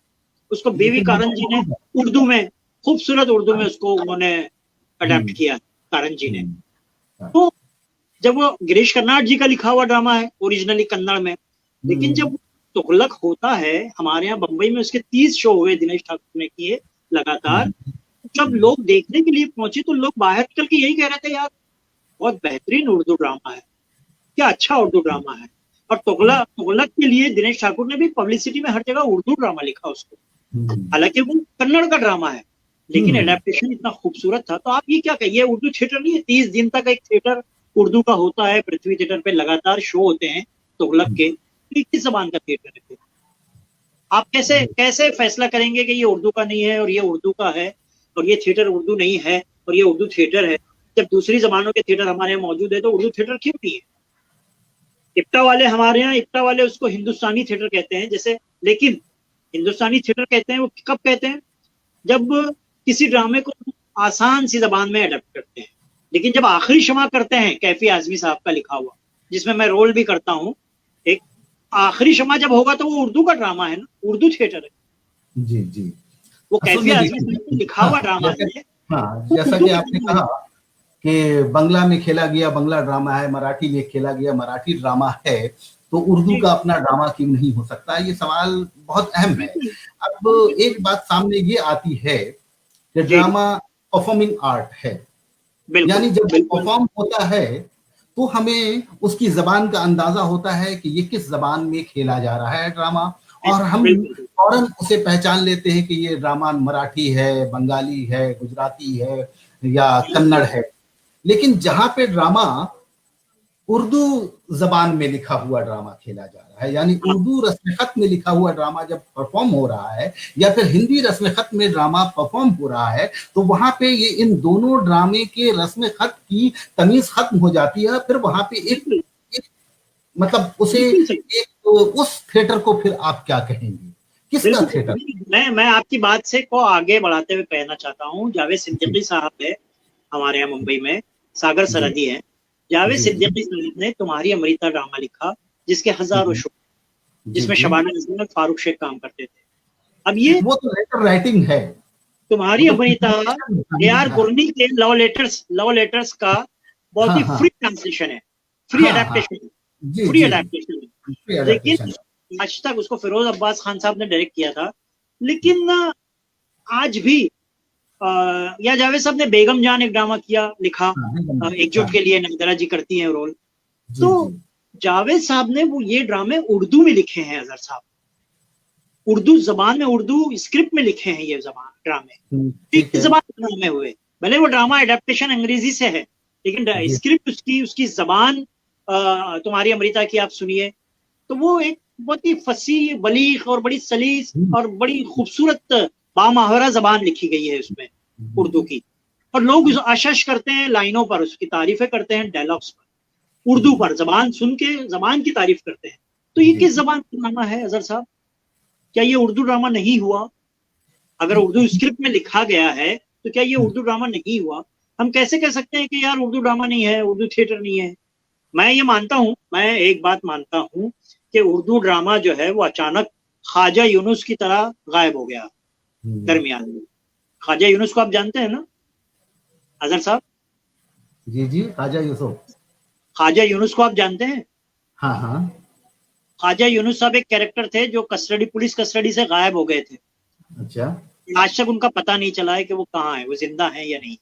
उसको बीवी कारन जी ने उर्दू में, खूबसूरत उर्दू में उसको उन्होंने अडेप्ट किया, कारन जी ने। तो जब वो गिरीश कर्नाड जी का लिखा हुआ ड्रामा है ओरिजिनली कन्नड़ में, लेकिन जब तुगलक होता है, हमारे यहाँ बंबई में उसके 30 शो हुए दिनेश ठाकुर ने किए लगातार। जब लोग देखने के लिए पहुंचे तो लोग बाहर निकल के यही कह रहे थे, यार बहुत बेहतरीन उर्दू ड्रामा है, क्या अच्छा उर्दू ड्रामा है। और तुगलक के लिए दिनेश ठाकुर ने भी पब्लिसिटी में हर जगह उर्दू ड्रामा लिखा उसको, हालांकि वो कन्नड़ का ड्रामा है, लेकिन एडेप्टेशन इतना खूबसूरत था। तो आप ये क्या कहिए, उर्दू थिएटर नहीं है, 30 दिन तक एक थिएटर उर्दू का होता है, पृथ्वी थिएटर पे लगातार शो होते हैं तुगलक के, किस जबान का थिएटर है? आप कैसे फैसला करेंगे कि ये उर्दू का नहीं है और ये उर्दू का है, और ये थिएटर उर्दू नहीं है और ये उर्दू थिएटर है, जब दूसरी जबानों के थिएटर हमारे यहाँ मौजूद है तो उर्दू थिएटर क्यों नहीं है? हमारे यहाँ इप्टा वाले उसको हिंदुस्तानी थिएटर कहते हैं जैसे, लेकिन हिंदुस्तानी थिएटर कहते हैं वो कब कहते हैं, जब किसी ड्रामे को आसान सी जबान में अडेप्ट करते हैं। लेकिन जब आखिरी शमा करते हैं, कैफी आजमी साहब का लिखा हुआ, जिसमें मैं रोल भी करता हूँ, एक आखिरी शमा जब होगा तो वो उर्दू का ड्रामा है ना, उर्दू थिएटर है। जी जी, वो कैफी आजमी साहब का लिखा हुआ ड्रामा है। हाँ, जैसा कि आपने कहा कि बांग्ला में खेला गया बांग्ला ड्रामा है, मराठी में खेला गया मराठी ड्रामा है, तो उर्दू का अपना ड्रामा क्यों नहीं हो सकता? ये सवाल बहुत अहम है। अब एक बात सामने ये आती है कि ड्रामा परफॉर्मिंग आर्ट है, यानी जब परफॉर्म होता है तो हमें उसकी जबान का अंदाजा होता है कि ये किस जबान में खेला जा रहा है ड्रामा, और हम फौरन उसे पहचान लेते हैं कि ये ड्रामा मराठी है, बंगाली है, गुजराती है या कन्नड़ है। लेकिन जहां पे ड्रामा उर्दू जबान में लिखा हुआ ड्रामा खेला जा रहा है, यानी उर्दू रस्म खत में लिखा हुआ ड्रामा जब परफॉर्म हो रहा है, या फिर हिंदी रस्म खत में ड्रामा परफॉर्म हो रहा है, तो वहां पे ये इन दोनों ड्रामे के रस्म खत की तमीज खत्म हो जाती है। फिर वहां पे एक मतलब उस थिएटर को फिर आप क्या कहेंगे, किसका थिएटर? मैं आपकी बात से को आगे बढ़ाते हुए कहना चाहता हूँ, जावेद सिद्दीकी साहब है हमारे यहाँ मुंबई में, सागर सरहदी है, जावेद सिद्दीकी साहब ने तुम्हारी अमृता ड्रामा लिखा, जिसके हजारों शो, जिसमें शबाना आजमी और फारूक शेख काम करते थे। अब ये वो तो लेटर राइटिंग है। तुम्हारी अमृता AR गुरनी के लव लेटर्स का बहुत ही फ्री ट्रांसलेशन है, फ्री एडेप्टेशन है, फ्री एडेप्टेशन है। लेकिन आज तक उसको फिरोज अब्बास खान साहब ने डायरेक्ट किया था, लेकिन आज भी या जावेद साहब ने बेगम जान एक ड्रामा किया, लिखा, एकजुट के लिए नंदरा जी करती हैं रोल। तो जावेद साहब ने वो ये ड्रामे उर्दू में लिखे हैं, अजहर साहब उर्दू जबान में, उर्दू स्क्रिप्ट में लिखे हैं ये ड्रामे, ठीक जबान में ड्रामे हुए, भले वो ड्रामा एडेप्टेशन अंग्रेजी से है, लेकिन स्क्रिप्ट उसकी जबान तुम्हारी अमृता की आप सुनिए, तो वो एक बहुत ही फसी, बलीग और बड़ी सलीस और बड़ी खूबसूरत बामहावरा जबान लिखी गई है उसमें उर्दू की, और लोग आशश करते हैं लाइनों पर, उसकी तारीफें करते हैं डायलॉग्स पर, उर्दू पर जबान सुन के जबान की तारीफ करते हैं। तो ये किस जबान का ड्रामा है अजहर साहब? क्या ये उर्दू ड्रामा नहीं हुआ? अगर उर्दू स्क्रिप्ट में लिखा गया है तो क्या ये उर्दू ड्रामा नहीं हुआ? हम कैसे कह सकते हैं कि यार उर्दू ड्रामा नहीं है, उर्दू थिएटर नहीं है? मैं ये मानता हूँ, मैं एक बात मानता हूँ कि उर्दू ड्रामा जो है वो अचानक ख्वाजा यूनुस की तरह गायब हो गया दरमियान में। ख्वाजा यूनुस को आप जानते हैं ना अजहर साहब? जी जी, ख्वाजा यूसुफ। ख्वाजा यूनुस को आप जानते हैं? हाँ हाँ। ख्वाजा यूनुस साहब एक कैरेक्टर थे जो पुलिस कस्टडी से गायब हो गए थे। अच्छा। आज तक उनका पता नहीं चला है कि वो कहाँ है, वो जिंदा है या नहीं।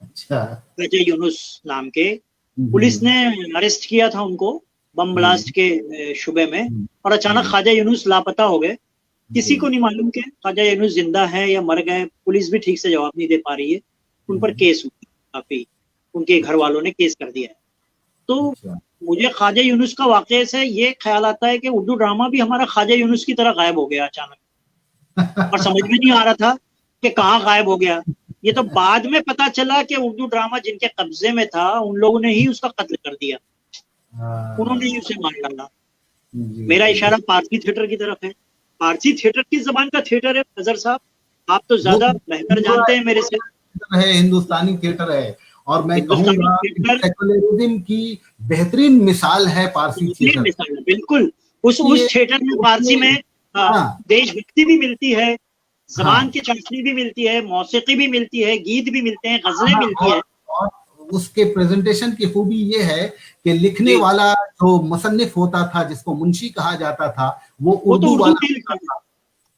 अच्छा। ख्वाजा यूनुस नाम के, पुलिस ने अरेस्ट किया था उनको बम ब्लास्ट के शुबे में, और अचानक ख्वाजा यूनुस लापता हो गए। किसी को नहीं मालूम कि ख्वाजा यूनुस जिंदा है या मर गए। पुलिस भी ठीक से जवाब नहीं दे पा रही है। उन पर केस हुआ, काफी उनके घर वालों ने केस कर दिया है। तो मुझे ख्वाजा यूनुस का वाकये से ये ख्याल आता है कि उर्दू ड्रामा भी हमारा ख्वाजा यूनुस की तरह गायब हो गया अचानक, और समझ में नहीं आ रहा था कि कहाँ गायब हो गया। ये तो बाद में पता चला कि उर्दू ड्रामा जिनके कब्जे में था उन लोगों ने ही उसका कत्ल कर दिया, उन्होंने ही उसे मार डाला। मेरा इशारा पारसी थिएटर की तरफ है। पारसी थिएटर किस जबान का थिएटर है अजहर साहब? आप तो ज्यादा बेहतर जानते हैं मेरे से। है हिंदुस्तानी थिएटर है, और मैं कहूँगा सेकुलरिज्म की बेहतरीन मिसाल है पारसी थिएटर। बिल्कुल, उस थिएटर में पारसी में देशभक्ति भी मिलती है, जबान की चाशनी भी मिलती है, मौसीकी भी मिलती है, गीत भी मिलते हैं, गजलें मिलती है। और उसके प्रेजेंटेशन की खूबी ये है कि लिखने वाला जो मुसन्निफ होता था, जिसको मुंशी कहा जाता था, वो उर्दू वाला,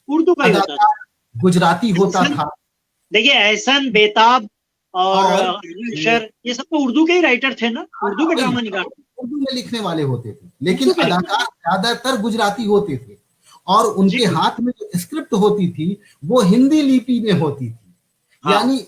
उर्दू का होता था, गुजराती होता था। देखिए एहसन, बेताब और ये सब तो उर्दू के ही राइटर थे ना, उर्दू के ड्रामा निकालते, उर्दू में लिखने वाले होते थे, लेकिन अदाकार ज्यादातर गुजराती होते थे, और उनके हाथ में जो स्क्रिप्ट होती थी वो हिंदी लिपि में होती थी। यानी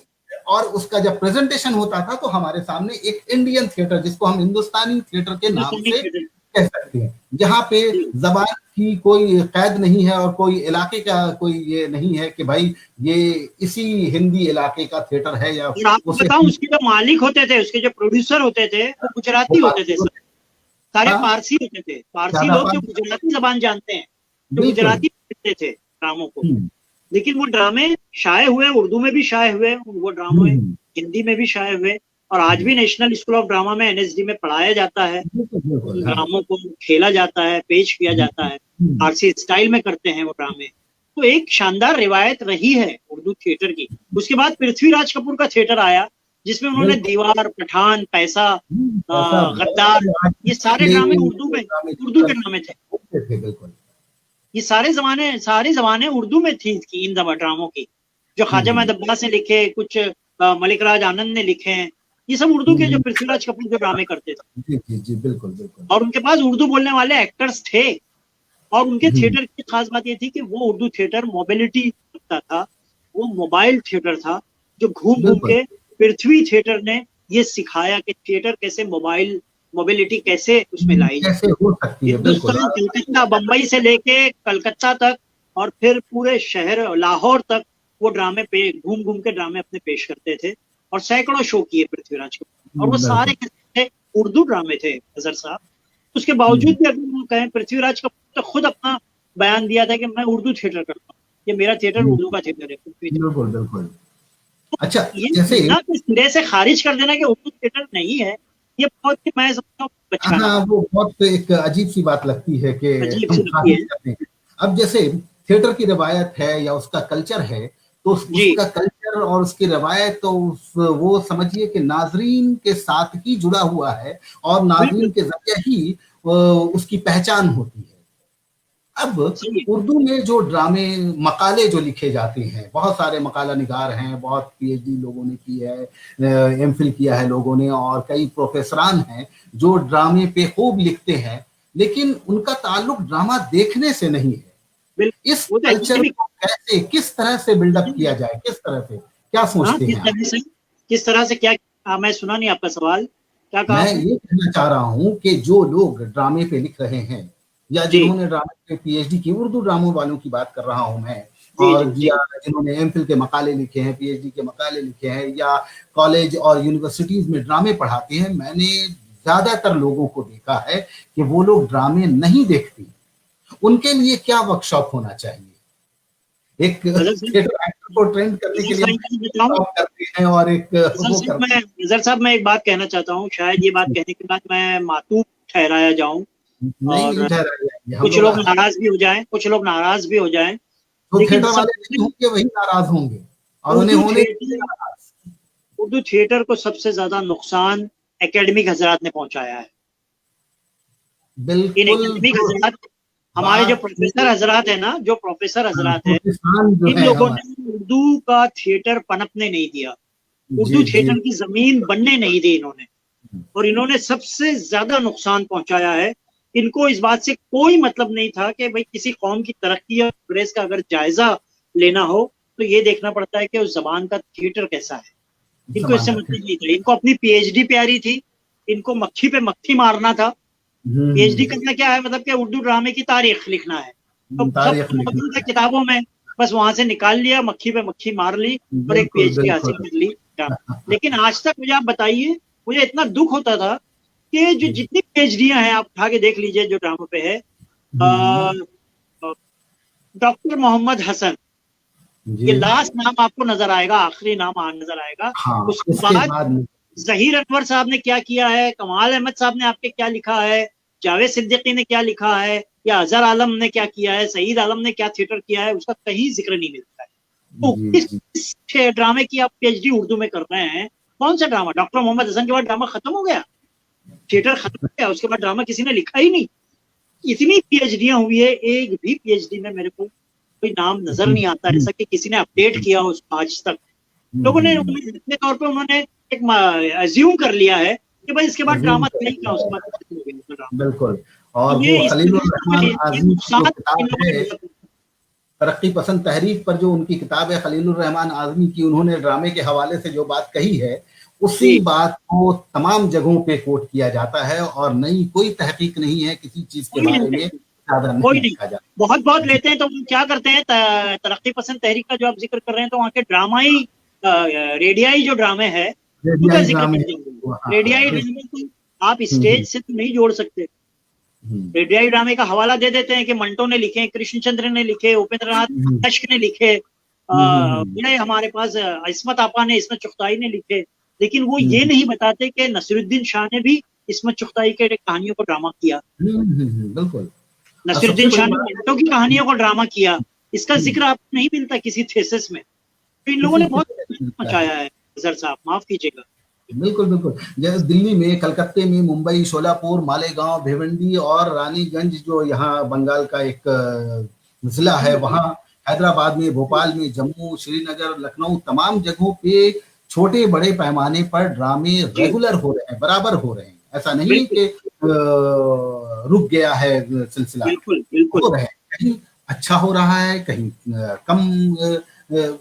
और उसका जब प्रेजेंटेशन होता था तो हमारे सामने एक इंडियन थिएटर, जिसको हम हिंदुस्तानी थिएटर के नाम से कह सकते हैं, जहाँ पे जबान की कोई कैद नहीं है और कोई इलाके का कोई ये नहीं है कि भाई ये इसी हिंदी इलाके का थिएटर है। या आपको बताऊं, उसके जो मालिक होते थे, उसके जो प्रोड्यूसर होते थे, वो गुजराती होते थे, सारे पारसी होते थे। पारसी लोग जो गुजराती जबान जानते हैं, जो गुजराती लिखते थे ड्रामों को, लेकिन वो ड्रामे शाये हुए, उर्दू में भी शाये हुए, वो ड्रामे हिंदी में भी शाये हुए, और आज भी नेशनल स्कूल ऑफ ड्रामा में NSD में पढ़ाया जाता है, ड्रामों को खेला जाता है, पेश किया जाता है, फारसी स्टाइल में करते हैं वो ड्रामे। तो एक शानदार रिवायत रही है उर्दू थिएटर की। उसके बाद पृथ्वीराज कपूर का थिएटर आया, जिसमें उन्होंने दीवार, पठान, पैसा, गद्दार, ये सारे ड्रामे उर्दू के ड्रामे थे। ये सारे जमाने उर्दू में थी इन ड्रामों की, जो ख्वाजा महमूद अब्बास ने लिखे, कुछ मलिक राज आनंद ने लिखे हैं, ये सब उर्दू के जो पृथ्वीराज कपूर जो ड्रामे करते थे। जी बिल्कुल बिल्कुल। और उनके पास उर्दू बोलने वाले एक्टर्स थे, और उनके थिएटर की खास बात ये थी कि वो उर्दू थिएटर मोबिलिटी रखता था, वो मोबाइल थिएटर था, जो घूम घूम के पृथ्वी थिएटर ने ये सिखाया कि थिएटर कैसे मोबिलिटी कैसे उसमें लाई कैसे हो सकती है। हिंदुस्तान, कलकत्ता, बम्बई से लेके कलकत्ता तक और फिर पूरे शहर लाहौर तक वो ड्रामे पे घूम घूम के ड्रामे अपने पेश करते थे, और सैकड़ों शो किए पृथ्वीराज को, और वो सारे थे उर्दू ड्रामे थे अजहर साहब। उसके बावजूद भी अगर हम कहें, पृथ्वीराज कपूर तो खुद अपना बयान दिया था कि मैं उर्दू थिएटर करता हूँ, ये मेरा थिएटर उर्दू का थिएटर है। बिल्कुल बिल्कुल। अच्छा, ये जैसे सिरे से खारिज कर देना कि उर्दू थिएटर नहीं है, ये बहुत ही, मैं समझता हूँ हाँ, वो बहुत एक अजीब सी बात लगती है कि हम अब जैसे थिएटर की रवायत है या उसका कल्चर है, तो उसका कल्चर और उसकी रवायत तो वो समझिए कि नाजरीन के साथ ही जुड़ा हुआ है, और नाजरीन के जरिए ही उसकी पहचान होती है। अब सही है। उर्दू में जो ड्रामे मकाले जो लिखे जाते हैं, बहुत सारे मकाला निगार हैं, बहुत पीएचडी लोगों ने की है, एमफिल किया है लोगों ने, और कई प्रोफेसरान हैं जो ड्रामे पे खूब लिखते हैं, लेकिन उनका ताल्लुक ड्रामा देखने से नहीं है। बिल्कुल, इस वो तो कल्चर एकेडमिक, को कैसे, किस तरह से बिल्डअप किया जाए, किस तरह से, क्या हाँ, सोचते हैं आप? किस तरह से क्या, मैं सुना नहीं आपका सवाल, क्या कहा मैं आपने? ये कहना चाह रहा हूं कि जो लोग ड्रामे पे लिख रहे हैं या जी, जिन्होंने ड्रामे पे पीएचडी की, उर्दू ड्रामों वालों की बात कर रहा हूं मैं, जी, और जी, जी, या जिन्होंने एमफिल के मकाले लिखे हैं, पीएचडी के मकाले लिखे हैं, या कॉलेज और यूनिवर्सिटीज में ड्रामे पढ़ाते हैं, मैंने ज्यादातर लोगों को देखा है कि वो लोग ड्रामे नहीं देखते। उनके लिए क्या वर्कशॉप होना चाहिए? एक नजर साहब, थिएटर एक्टर को ट्रेन करने के नजर लिए साहब मैं बताऊं, वर्कशॉप करते हैं और एक वो करते नजर साहब मैं एक बात कहना चाहता हूँ, शायद ये बात हैं। कहने के बाद मैं मातूब ठहराया जाऊं नहीं, नहीं और ठहराया जाएंगे हम कुछ लोग। लोग नाराज भी हो जाएं, कुछ लोग नाराज भी हो जाएं, जो लेकिन थिएटर वाले नहीं सबसे होंगे वही नाराज होंगे, और उन्हें उर्दू होने थिएटर, दीजिए नाराज। उर्दू थिएटर को सबसे ज्यादा नुकसान एकेडमिक हजरात ने पहुंचाया है। इन बिल्कुल। एकेडमिक जो हजरात, हमारे जो बात प्रोफेसर हजरात है ना, जो प्रोफेसर हजरात जो है, किसान जो इन है लोगों हमारे, ने उर्दू का थिएटर पनपने नहीं दिया, जी उर्दू जी, थिएटर की जमीन बनने नहीं दी इन्होंने, और इन्होंने सबसे ज्यादा नुकसान पहुंचाया है। इनको इस बात से कोई मतलब नहीं था कि भाई किसी कौम की तरक्की और प्रोग्रेस का अगर जायजा लेना हो तो ये देखना पड़ता है कि उस जबान का थिएटर कैसा है। इनको जमाना इससे मतलब नहीं था, इनको अपनी पीएचडी प्यारी थी, इनको मक्खी पे मक्खी मारना था। पीएचडी करना क्या है, मतलब कि उर्दू ड्रामे की तारीख लिखना है, तो सब तारीख मौजूद लिखना है है। किताबों में, बस वहां से निकाल लिया, मक्खी पे मक्खी मार ली और एक बिल्कुल पीएचडी हासिल बिल्कुल। कर ली। लेकिन आज तक मुझे आप बताइए, मुझे इतना दुख होता था कि जो जितनी पीएचडियां हैं आप उठा के देख लीजिए जो ड्रामों पे है, डॉक्टर मोहम्मद हसन, जी ये लास्ट नाम आपको नजर आएगा, आखिरी नाम नजर आएगा। हाँ, उसके उसके बाद बाद जहीर अनवर साहब ने क्या किया है, कमाल अहमद साहब ने आपके क्या लिखा है, जावेद सिद्दीकी ने क्या लिखा है, या अजहर आलम ने क्या किया है, सईद आलम ने क्या थिएटर किया है, उसका कहीं जिक्र नहीं मिलता है। तो जी किस जी, किस ड्रामे की आप पीएचडी उर्दू में कर रहे हैं? कौन सा ड्रामा? डॉक्टर मोहम्मद हसन के बाद ड्रामा खत्म हो गया, थिएटर खत्म हो गया, उसके बाद ड्रामा किसी ने लिखा ही नहीं। इतनी पीएचडियां हुई है, एक भी पीएचडी में मेरे को कोई नाम नजर नहीं आता ऐसा कि किसी ने अपडेट किया हो उसको आज तक। लोगों ने अपने तौर पे उन्होंने एक अज्यूम कर लिया है कि भाई इसके बाद अजीम ड्रामा कर नहीं था, लिया उसके है, बाद खत्म हो गया ड्रामा। बिल्कुल। और तो वो ये इस खलीलुर रहमान ये आज़मी की जो नुकसान इन किताब लोगों है, ने, तरक्की पसंद तहरीक पर जो उनकी किताब है खलीलुर रहमान आज़मी की, उन्होंने ड्रामे के हवाले से जो बात कही है, उसी जी, बात को तमाम जगहों पे कोट किया जाता है, और नई कोई तहकीक नहीं है, किसी चीज के कोई बारे नहीं, में ज्यादा कोई नहीं नहीं, लिखा जाता। बहुत बहुत जी लेते हैं। तो वो क्या करते हैं, तरक्की पसंद तहरीक का जो आप जिक्र कर रहे हैं, तो वहाँ के ड्रामाई रेडियाई जो ड्रामे है उनका रेडियाई जिक्र ड्रामे, कर देंगे। हाँ रेडियाई बिल्कुल। ड्रामे को आप स्टेज से तो नहीं जोड़ सकते। रेडियाई ड्रामे का हवाला दे देते हैं कि मंटो ने लिखे, कृष्णचंद्र ने लिखे, उपेंद्र नाथ हम्म, कश्क ने लिखे, हम्म, बड़े हमारे पास इस्मत आपा ने, इस्मत चुगताई ने लिखे। लेकिन वो ये हम्म, नहीं बताते कि नसीरुद्दीन शाह ने भी इस्मत चुगताई के कहानियों को ड्रामा किया, बिल्कुल। और सबसे नसीरुद्दीन बड़ी शाह ने बात, मंटो की कहानियों को ड्रामा किया। इसका जिक्र आपको नहीं मिलता किसी थेसिस में। तो इन लोगों किसी ने बहुत किसी मिलता है। मचाया है, अजहर साहब माफ कीजिएगा। बिल्कुल बिल्कुल। जैसे दिल्ली में, कलकत्ते में, मुंबई, शोलापुर, मालेगांव, भिवंडी और रानीगंज जो यहाँ बंगाल का एक जिला है, वहाँ हैदराबाद में, भोपाल में, जम्मू, श्रीनगर, लखनऊ, तमाम जगहों पे छोटे बड़े पैमाने पर ड्रामे जी, रेगुलर हो रहे हैं, बराबर हो रहे हैं। ऐसा नहीं बिल्कुल, कि रुक गया है सिलसिला, बिल्कुल, बिल्कुल, हो रहे हैं। कहीं अच्छा हो रहा है, कहीं कम।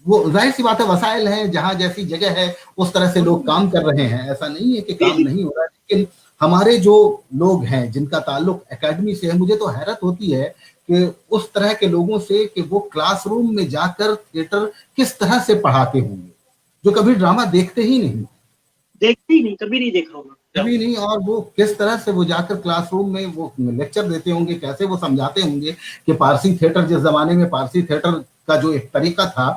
वो जाहिर सी बात है, वसाइल हैं, जहां जैसी जगह है उस तरह से लोग काम कर रहे हैं, ऐसा नहीं है कि काम नहीं हो रहा है। लेकिन हमारे जो लोग हैं जिनका ताल्लुक एकेडमी से है, मुझे तो हैरत होती है कि उस तरह के लोगों से कि वो क्लासरूम में जाकर थिएटर किस तरह से पढ़ाते होंगे, जो कभी ड्रामा देखते ही नहीं, देखते ही नहीं, कभी नहीं देखा होगा। कभी नहीं। और वो किस तरह से वो जाकर क्लासरूम में वो लेक्चर देते होंगे, कैसे वो समझाते होंगे कि पारसी थिएटर, जिस जमाने में पारसी थिएटर का जो एक तरीका था,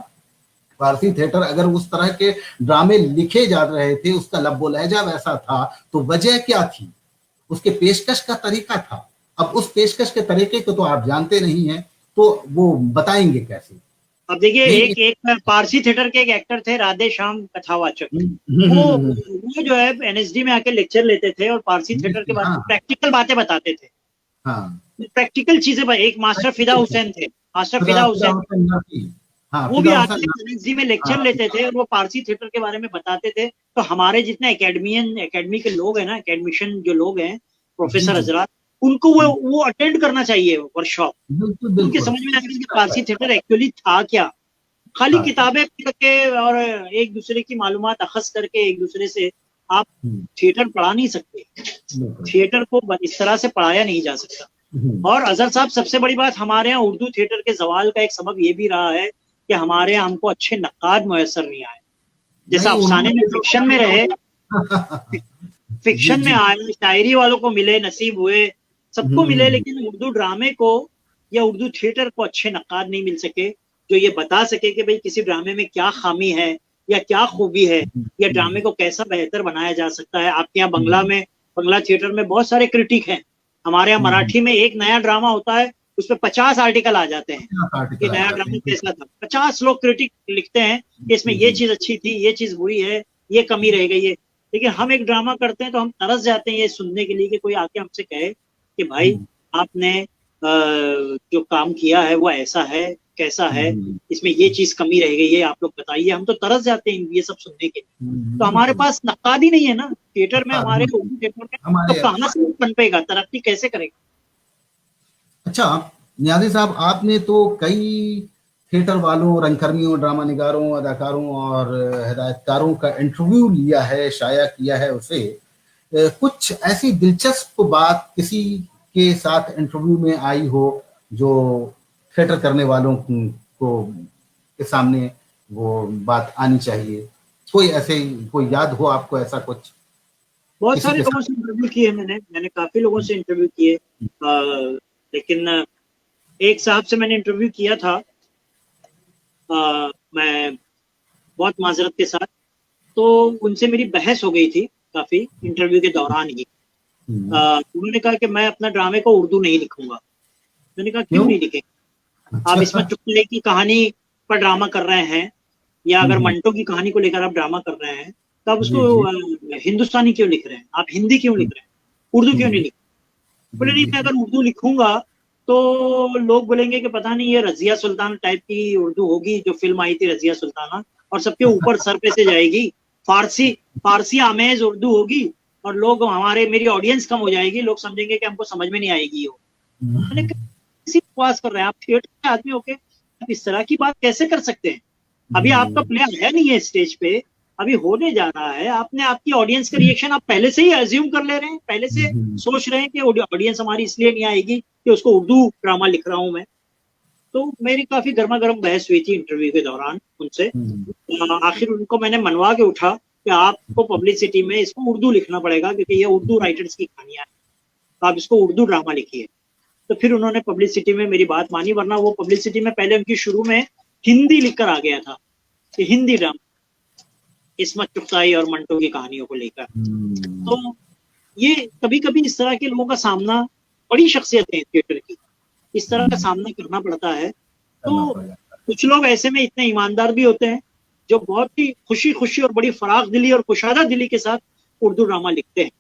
फारसी थिएटर अगर उस तरह के ड्रामे लिखे जा रहे थे, उसका लब्बो लहजा वैसा था, तो वजह क्या थी? उसके पेशकश का तरीका था। अब उस पेशकश के तरीके को तो आप जानते नहीं हैं, तो वो बताएंगे कैसे? अब देखिए, नहीं। एक पारसी थिएटर के एक एक्टर थे, राधे श्याम कथावाचक। हम्म, वो जो है एनएसडी में आके लेक्चर लेते थे और पारसी थिएटर के बारे हाँ में प्रैक्टिकल बातें बताते थे। हाँ, प्रैक्टिकल चीजें भाई, एक मास्टर फिदा हुसैन थे, मास्टर फिदा हुसैन, हाँ, वो भी फिदा आते हुसैन, थे, गणेश जी में लेक्चर हाँ, लेते थे और वो पारसी थिएटर के बारे में बताते थे। तो हमारे जितने एकेडमी के लोग हैं ना, एकेडमिशियन जो लोग हैं, जी प्रोफेसर जी, हजरात, उनको वो अटेंड करना चाहिए वर्कशॉप। बिल्कुल उनके बिल्कुल, समझ में आएगा कि पारसी थिएटर एक्चुअली था क्या। खाली था क्या, किताबें पढ़ के और एक दूसरे की मालूमात अखज़ करके एक दूसरे से आप हम्म, थिएटर पढ़ा नहीं सकते। बिल्कुल, थिएटर को इस तरह से पढ़ाया नहीं जा सकता। और अजहर साहब, सबसे बड़ी बात, हमारे यहाँ उर्दू थिएटर के जवाल का एक सबब ये भी रहा है कि हमारे यहाँ हमको अच्छे नक्काद मुयसर नहीं आए। जैसा नहीं उर्दू अफसाने में फिक्शन में रहे, जी फिक्शन में जी, आए, शायरी वालों को मिले, नसीब हुए, सबको मिले, हम्म, लेकिन उर्दू ड्रामे को या उर्दू थिएटर को अच्छे नक्काद नहीं मिल सके जो ये बता सके कि भाई किसी ड्रामे में क्या खामी है या क्या खूबी है, या ड्रामे को कैसा बेहतर बनाया जा सकता है। आपके यहाँ बंगला थिएटर में बहुत सारे क्रिटिक हैं। हमारे यहाँ मराठी में एक नया ड्रामा होता है, उस पर 50 आर्टिकल आ जाते हैं कि आर्टिकल आ नया जाते ड्रामा हैं, कैसा था। 50 लोग क्रिटिक लिखते हैं कि इसमें ये जी, चीज अच्छी थी, ये चीज बुरी है, ये कमी रह गई है। लेकिन हम एक ड्रामा करते हैं तो हम तरस जाते हैं ये सुनने के लिए कि कोई आके हमसे कहे कि भाई आपने जो काम किया है वो ऐसा है, कैसा है, इसमें ये चीज कमी रह गई है, आप लोग बताइए। हम तो तरस जाते हैं ये सब सुनने के लिए। तो हमारे बिल्कुल, पास नक्काद ही नहीं है ना थिएटर में, हमारे बिल्कुल, उर्दू थिएटर में, तो हमारे, कहाँ से पनपेगा, तरक्की कैसे करेगा। अच्छा नियाज़ी साहब, आपने तो कई थिएटर वालों, रंगकर्मियों, ड्रामा निगारों, अदाकारों और हिदायतकारों का इंटरव्यू लिया है, शाया किया है उसे। कुछ ऐसी दिलचस्प बात किसी के साथ इंटरव्यू में आई हो जो थिएटर करने वालों को के सामने वो बात आनी चाहिए? कोई ऐसे, कोई याद हो आपको ऐसा कुछ बहुत किसी सारे के लोगों साथ? से इंटरव्यू किए मैंने काफी लोगों से इंटरव्यू किए, लेकिन एक साहब से मैंने इंटरव्यू किया था, मैं बहुत माजरत के साथ, तो उनसे मेरी बहस हो गई थी काफी इंटरव्यू के दौरान ही। उन्होंने कहा कि मैं अपना ड्रामे को उर्दू नहीं लिखूंगा। मैंने कहा क्यों क्यों? नहीं लिखेंगे, आप इसमें अच्छा, चुटकुले की कहानी पर ड्रामा कर रहे हैं, या अगर मंटो की कहानी को लेकर आप ड्रामा कर रहे हैं, तो आप उसको जी जी, हिंदुस्तानी क्यों लिख रहे हैं, आप हिंदी क्यों लिख रहे हैं, उर्दू क्यों नहीं जी लिख रहे? बोले नहीं, जी, मैं अगर उर्दू लिखूंगा तो लोग बोलेंगे कि पता नहीं ये रजिया सुल्तान टाइप की उर्दू होगी, जो फिल्म आई थी रजिया सुल्ताना, और सबके ऊपर सर पे से जाएगी, फारसी फारसी आमेज उर्दू होगी, और लोग मेरी ऑडियंस कम हो जाएगी, लोग समझेंगे कि हमको समझ में नहीं आएगी। वो मैंने कहा, कैसी बकवास कर रहे हैं आप, थिएटर के आदमी होके आप इस तरह की बात कैसे कर सकते हैं? अभी आपका प्ले आया नहीं है स्टेज पे, अभी होने जा रहा है, आपने आपकी ऑडियंस का रिएक्शन आप पहले से ही अज्यूम कर ले रहे हैं, पहले से सोच रहे हैं कि ऑडियंस हमारी इसलिए नहीं आएगी कि उसको उर्दू ड्रामा लिख रहा हूं मैं। तो मेरी काफी गर्मा गर्म बहस हुई थी इंटरव्यू के दौरान उनसे। आखिर उनको मैंने मनवा के उठा कि आपको पब्लिसिटी में इसको उर्दू लिखना पड़ेगा, क्योंकि ये उर्दू राइटर्स की कहानियां हैं, तो आप इसको उर्दू ड्रामा लिखिए। तो फिर उन्होंने पब्लिसिटी में मेरी बात मानी, वरना वो पब्लिसिटी में पहले उनकी शुरू में हिंदी लिखकर आ गया था कि हिंदी ड्रामा, इस्मत चुगताई और मंटो की कहानियों को लेकर। तो ये कभी कभी इस तरह के लोगों का सामना, बड़ी शख्सियत है थिएटर की, इस तरह का सामना करना पड़ता है। करना तो पड़ेगा। कुछ लोग ऐसे में इतने ईमानदार भी होते हैं जो बहुत ही खुशी खुशी और बड़ी फराख दिली और कुशादा दिली के साथ उर्दू ड्रामा लिखते हैं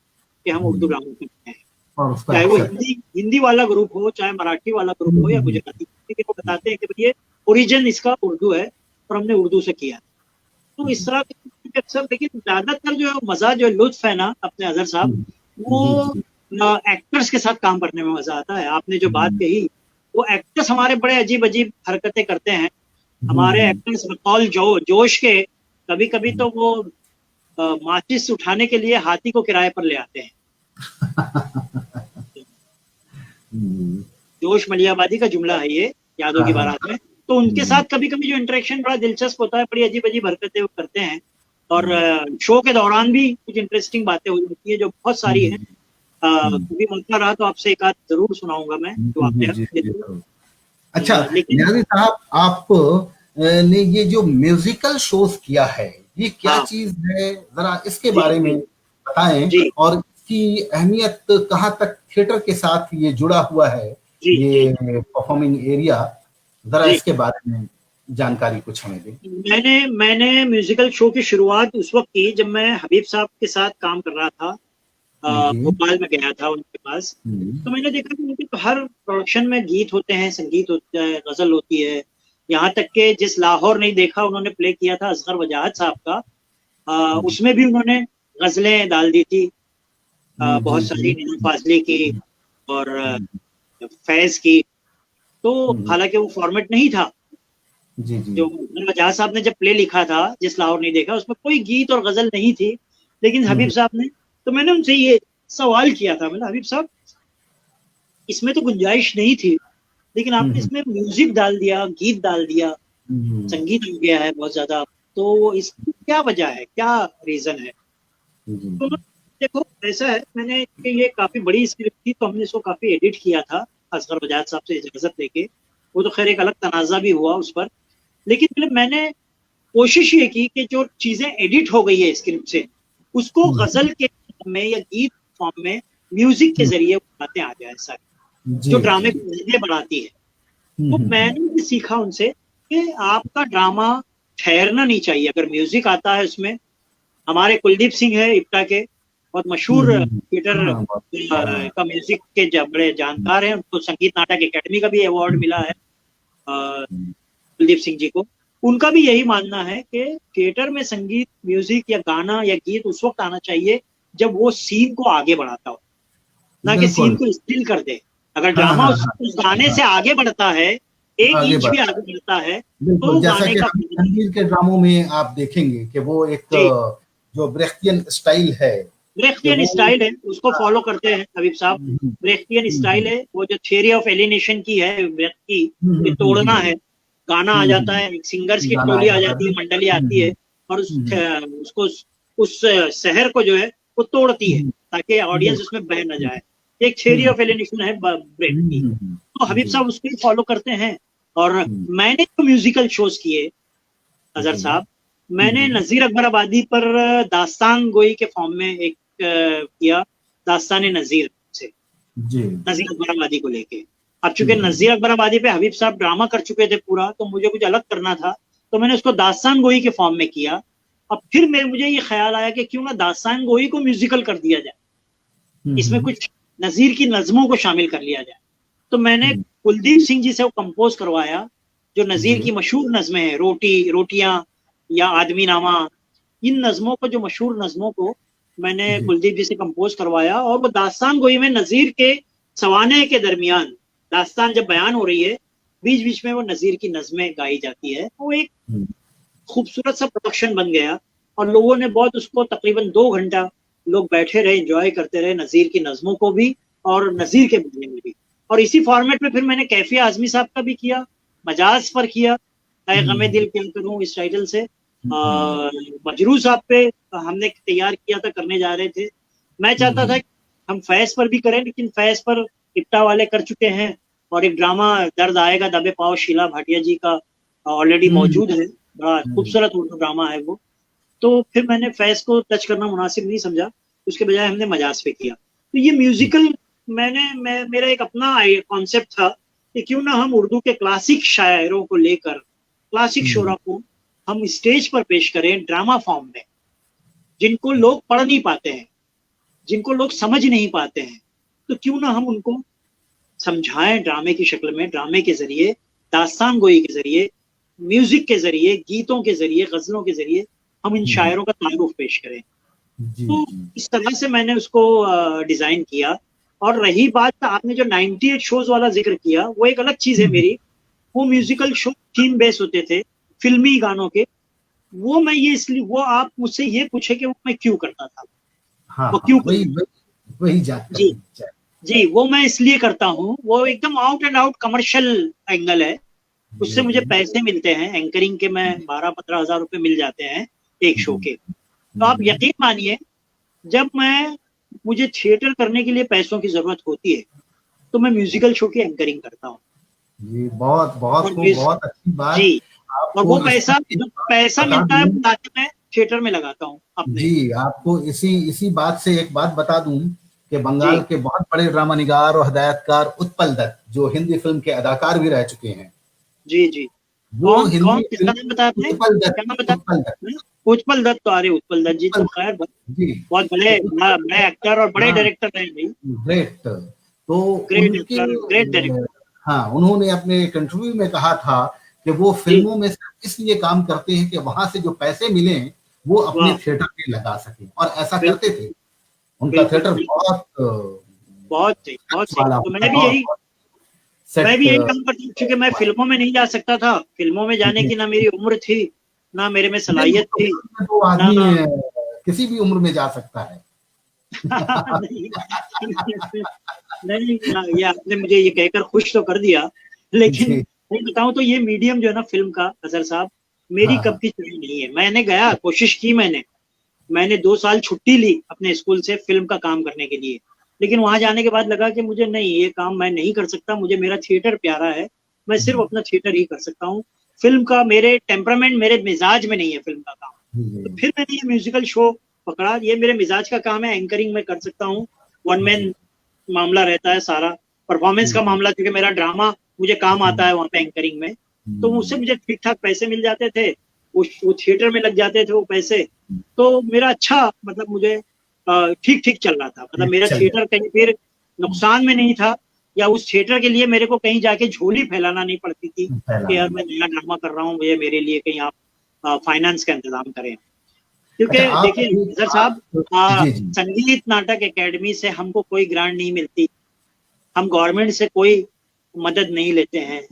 कि हम उर्दू ड्रामा करते हैं, और उसका चाहे वो एक्सेप्ट, हिंदी वाला ग्रुप हो, चाहे मराठी वाला ग्रुप हो, या गुजराती, क्योंकि वो बताते हैं कि भाई ये ओरिजिन इसका उर्दू है और हमने उर्दू से किया। तो इस तरह के अक्सर, लेकिन ज्यादातर जो मजा, जो लुत्फ है ना अपने अजहर साहब, वो जी एक्टर्स के साथ काम करने में मजा आता है। आपने जो बात कही, वो एक्टर्स हमारे बड़े अजीब अजीब हरकतें करते हैं। हमारे एक्टर्स बकौल जोश के, कभी कभी तो वो माचिस उठाने के लिए हाथी को किराए पर ले आते हैं। जोश मलियाबादी का जुमला है ये, यादों की बारात में। तो उनके साथ कभी कभी जो इंटरेक्शन बड़ा दिलचस्प होता है, बड़ी अजीब अजीब हरकतें वो करते हैं, और शो के दौरान भी कुछ इंटरेस्टिंग बातें होती है, जो बहुत सारी हैं। कभी मौका रहा तो आपसे एक आध जरूर सुनाऊंगा मैं, जो आपने। अच्छा लेकिन नियाज़ी साहब, आप ने ये जो म्यूजिकल शोज किया है, ये क्या चीज है, जरा इसके बारे में बताएं, जी और इसकी अहमियत कहाँ तक थिएटर के साथ ये जुड़ा हुआ है, जी ये परफॉर्मिंग एरिया, जरा जी। इसके बारे में जानकारी कुछ हमें दें। मैंने म्यूजिकल शो की शुरुआत उस वक्त की जब मैं हबीब साहब के साथ काम कर रहा था। भोपाल में गया था उनके पास। तो मैंने देखा कि उनके तो हर प्रोडक्शन में गीत होते हैं, संगीत होता है, गजल होती है। यहाँ तक के जिस लाहौर नहीं देखा उन्होंने प्ले किया था असगर वजाहत साहब का, उसमें भी उन्होंने गजलें डाल दी थी, बहुत सारी नीलम फाजली की और फैज की। तो हालांकि वो फॉर्मेट नहीं था जो वजाहत साहब ने जब प्ले लिखा था जिस लाहौर नहीं देखा, उसमें कोई गीत और गजल नहीं थी, लेकिन हबीब साहब ने, तो मैंने उनसे ये सवाल किया था, मैंने हबीब साहब इसमें तो गुंजाइश नहीं थी, लेकिन आपने इसमें म्यूजिक डाल दिया, गीत डाल दिया, संगीत हो गया है बहुत ज्यादा, तो इसकी क्या वजह है, क्या रीजन है? तो देखो ऐसा है, मैंने ये काफी बड़ी स्क्रिप्ट थी तो हमने इसको काफी एडिट किया था असगर वजाहत साहब से इजाजत लेके। वो तो खैर एक अलग तनाजा भी हुआ उस पर, लेकिन मैंने कोशिश ये की कि जो चीजें एडिट हो गई है स्क्रिप्ट से उसको गजल के फॉर्म में या गीत फॉर्म में म्यूजिक के जरिए बातें आ जाए सारी, जो ड्रामे को जिंदगी बढ़ाती है। तो मैंने भी सीखा उनसे कि आपका ड्रामा ठहरना नहीं चाहिए, अगर म्यूजिक आता है उसमें। हमारे कुलदीप सिंह है इप्टा के, बहुत मशहूर थिएटर का म्यूजिक के बड़े जानकार हैं, उनको संगीत नाटक अकेडमी का भी अवार्ड मिला है कुलदीप सिंह जी को। उनका भी यही मानना है कि थिएटर में संगीत, म्यूजिक या गाना या गीत उस वक्त आना चाहिए जब वो सीन को आगे बढ़ाता हो, ना कि सीन को स्टिल कर दे। अगर ड्रामा उस गाने से आगे बढ़ता है, एक इंच भी आगे बढ़ता है, तो जैसा गाने कि का रणवीर के ड्रामों में आप देखेंगे कि वो एक जो ब्रेख्तियन स्टाइल है, ब्रेख्तियन स्टाइल है, उसको फॉलो करते हैं हबीब साहब। ब्रेख्तियन स्टाइल है, वो जो थियरी ऑफ एलिनेशन की है, ब्रेथ की तोड़ना है। गाना आ जाता है, सिंगर्स की टोली आ जाती है, मंडली आती है और उसको उस शहर को जो है वो तोड़ती है ताकि ऑडियंस उसमें बह न जाए। एक थियरी ऑफ एलिनेशन है ब्रेथ की, तो हबीब साहब उसको फॉलो करते हैं। और मैंने जो म्यूजिकल शोज किए अजहर साहब, मैंने नजीर अकबर आबादी पर दास्तान गोई के फॉर्म में एक किया, दास्तान नजीर से नजीर अकबर आबादी को लेके। अब चूंकि नजीर अकबर आबादी पे हबीब साहब ड्रामा कर चुके थे पूरा, तो मुझे कुछ अलग करना था, तो मैंने उसको दास्तान गोई के फॉर्म में किया। अब फिर मुझे ये ख्याल आया कि क्यों ना दास्तान गोई को म्यूजिकल कर दिया जाए, इसमें कुछ नजीर की नज्मों को शामिल कर लिया जाए। तो मैंने कुलदीप सिंह जी से वो कंपोज करवाया, जो नजीर की मशहूर नज्में हैं, रोटियां या आदमी नामा, इन नज्मों को, जो मशहूर नज्मों को मैंने कुलदीप जी से कंपोज करवाया। और वो दास्तान गोई में नजीर के सवाने के दरमियान, दास्तान जब बयान हो रही है, बीच बीच में वो नजीर की नज्में गाई जाती है। वो एक खूबसूरत सा प्रोडक्शन बन गया और लोगों ने बहुत उसको तकरीबन 2 घंटा लोग बैठे रहे, एंजॉय करते रहे, नजीर की नज्मों को भी और नजीर के बोलने में भी। और इसी फॉर्मेट में फिर मैंने कैफी आजमी साहब का भी किया, मजाज पर किया, गमे दिल क्या करूं इस टाइटल से। मजरू साहब पे हमने तैयार किया था, करने जा रहे थे। मैं चाहता था कि हम फैज पर भी करें, लेकिन फैज पर इप्टा वाले कर चुके हैं और एक ड्रामा दर्द आएगा दबे पाओ शीला भाटिया जी का ऑलरेडी मौजूद है, बड़ा खूबसूरत उर्दू ड्रामा है वो। तो फिर मैंने फैज को टच करना मुनासिब नहीं समझा, उसके बजाय हमने मजाज पे किया। तो ये म्यूजिकल मेरा एक अपना कॉन्सेप्ट था कि क्यों ना हम उर्दू के क्लासिक शायरों को लेकर, क्लासिक शोरा को हम स्टेज पर पेश करें ड्रामा फॉर्म में, जिनको लोग पढ़ नहीं पाते हैं, जिनको लोग समझ नहीं पाते हैं, तो क्यों ना हम उनको समझाएं ड्रामे की शक्ल में, ड्रामे के जरिए, दास्तान गोई के जरिए, म्यूजिक के जरिए, गीतों के जरिए, गजलों के जरिए हम इन शायरों का तारुफ पेश करें। तो इस तरह से मैंने उसको डिजाइन किया। और रही बात आपने जो 98 शोज वाला जिक्र किया, वो एक अलग चीज है मेरी। वो म्यूजिकल शो थीम बेस होते थे फिल्मी गानों के, वो मैं ये इसलिए, वो आप मुझसे ये पूछे कि वो मैं क्यों करता था। हाँ, वो क्यों वही जी वो मैं इसलिए करता हूँ, वो एकदम out and out commercial angle है, उससे मुझे पैसे मिलते हैं, एंकरिंग के मैं 12-15 हजार रुपए मिल जाते हैं एक शो के। तो आप यकीन मानिए, जब मुझे थिएटर करने के लिए पैसों की जरूरत होती है तो मैं म्यूजिकल शो की एंकरिंग करता हूँ। ये बहुत अच्छी बात जी। और वो पैसा मिलता है ताकि मैं थिएटर में लगाता हूँ अपने। जी, आपको इसी बात से एक बात बता दूं कि बंगाल के बहुत बड़े ड्रामा निगार और हदायतकार उत्पल दत्त, जो हिंदी फिल्म के अदाकार भी रह चुके हैं। जी, वो कौन किसका नाम बताया आपने? उत्पल दत्त तो, अरे उत्पल दत्त जी तो खैर जी बहुत बड़े बड़े एक्टर और बड़े हाँ डायरेक्टर हैं भाई, ग्रेट। तो ग्रेट उनके एक्टर, ग्रेट डायरेक्टर। हाँ उन्होंने अपने इंटरव्यू में कहा था कि वो जी, फिल्मों में सिर्फ इसलिए काम करते हैं कि वहां से जो पैसे मिले वो अपने वाह, थिएटर में लगा सके, और ऐसा करते बिल्कुल, थे। उनका बिल्कुल, थिएटर बिल्कुल, बहुत बहुत सही, बहुत सही। वाला तो होता है, बहुत मैं सेट भी यही काम करता हूँ, क्योंकि मैं फिल्मों में नहीं जा सकता था, फिल्मों में जाने की ना मेरी उम्र थी, ना मेरे में नहीं, सलाहियत थी, तो ना आदमी किसी भी उम्र में जा सकता है। नहीं, नहीं, ये आपने मुझे ये कहकर खुश तो कर दिया, लेकिन जी मैं बताऊं तो ये मीडियम जो है ना फिल्म का, अजहर साहब, मेरी हाँ कब हाँ की चुनी नहीं है। मैंने गया, कोशिश की मैंने 2 साल छुट्टी ली अपने स्कूल से फिल्म का काम करने के लिए, लेकिन वहां जाने के बाद लगा कि मुझे नहीं, ये काम मैं नहीं कर सकता, मुझे मेरा थिएटर प्यारा है, मैं सिर्फ अपना थिएटर ही कर सकता हूँ। फिल्म का मेरे टेम्परामेंट, मेरे मिजाज में नहीं है फिल्म का काम। तो जी फिर मैंने ये म्यूजिकल शो पकड़ा, ये मेरे मिजाज का काम है, एंकरिंग में कर सकता हूँ, वन मैन जी मामला रहता है सारा, परफॉर्मेंस का मामला, क्योंकि मेरा ड्रामा मुझे काम आता है वहाँ पे एंकरिंग में, तो उससे मुझे ठीक ठाक पैसे मिल जाते थे, वो थिएटर में लग जाते थे वो पैसे, तो मेरा अच्छा, मतलब मुझे ठीक ठीक चल रहा था, मतलब मेरा चल थिएटर कहीं फिर नुकसान में नहीं था, या उस थिएटर के लिए मेरे को कहीं जाके झोली फैलाना नहीं पड़ती थी कि यार फैलाना। मैं नया ड्रामा कर रहा हूँ, मुझे मेरे लिए कहीं आप फाइनेंस का इंतजाम करें। क्योंकि अच्छा देखिए अजहर साहब, जी जी संगीत नाटक एकेडमी से हमको कोई ग्रांट नहीं मिलती, हम गवर्नमेंट से कोई मदद नहीं लेते हैं,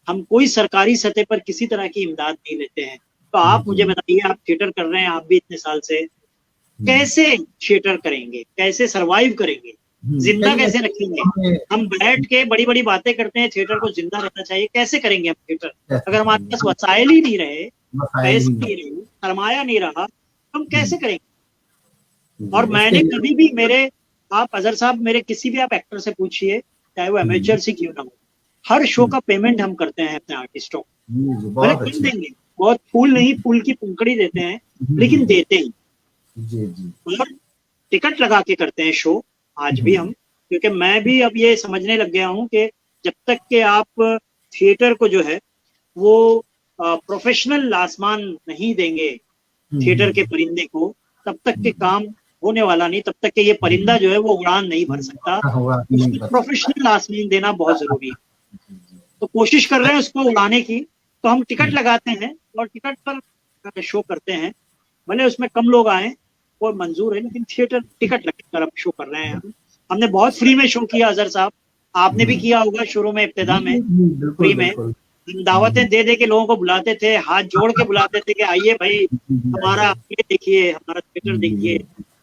हम कोई सरकारी सतह पर किसी तरह की इमदाद नहीं लेते हैं। तो आप मुझे जी बताइए, आप थिएटर कर रहे हैं, आप भी इतने साल से, कैसे थिएटर करेंगे, कैसे सरवाइव करेंगे, जिंदा कई कैसे ऐसे रखेंगे? हमें हम बैठ के बड़ी बड़ी बातें करते हैं, थिएटर को जिंदा रहना चाहिए, कैसे करेंगे हम थिएटर, कैसे अगर हमारे करेंगे, पास वसाइल ही नहीं रहे, मसाइल ही पैसे नहीं। नहीं रहे, सरमाया नहीं रहा, हम कैसे करेंगे? और जी उसके मैंने लिए कभी भी आप अजहर साहब, मेरे किसी भी आप एक्टर से पूछिए, चाहे वो हम्म, अमेचर से क्यों ना हो, हर शो हम्म, का पेमेंट हम करते हैं अपने आर्टिस्टों को, जी भले बहुत कम अच्छी देंगे, बहुत फूल नहीं, फूल की पंखड़ी देते हैं, लेकिन हम्म, देते हैं। जी जी और टिकट लगा के करते हैं शो, आज भी हम, क्योंकि मैं भी अब ये समझने लग गया हूँ कि जब तक कि आप थिएटर को जो है वो प्रोफेशनल आसमान नहीं देंगे थिएटर के परिंदे को, तब तक के हम्म, काम होने वाला नहीं, तब तक के ये परिंदा जो है वो उड़ान नहीं भर सकता, होगा नहीं उसको बच प्रोफेशनल आसमान देना बहुत जरूरी है। जी, जी। तो कोशिश कर रहे हैं उसको उड़ाने की, तो हम टिकट हम्म, लगाते हैं और टिकट पर शो करते हैं, भले उसमें कम लोग आए, वो मंजूर है, लेकिन थिएटर टिकट लगाकर अब शो कर रहे हैं हम। हमने बहुत फ्री में शो किया अजहर साहब, आपने भी हम्म, किया होगा शुरू में, इब्तिदा में बिल्कुल फ्री में, बिल्कुल हम दावतें दे दे के लोगों को बुलाते थे, हाथ जोड़ के बुलाते थे कि आइए भाई, हमारा ये देखिए, हमारा थिएटर देखिए,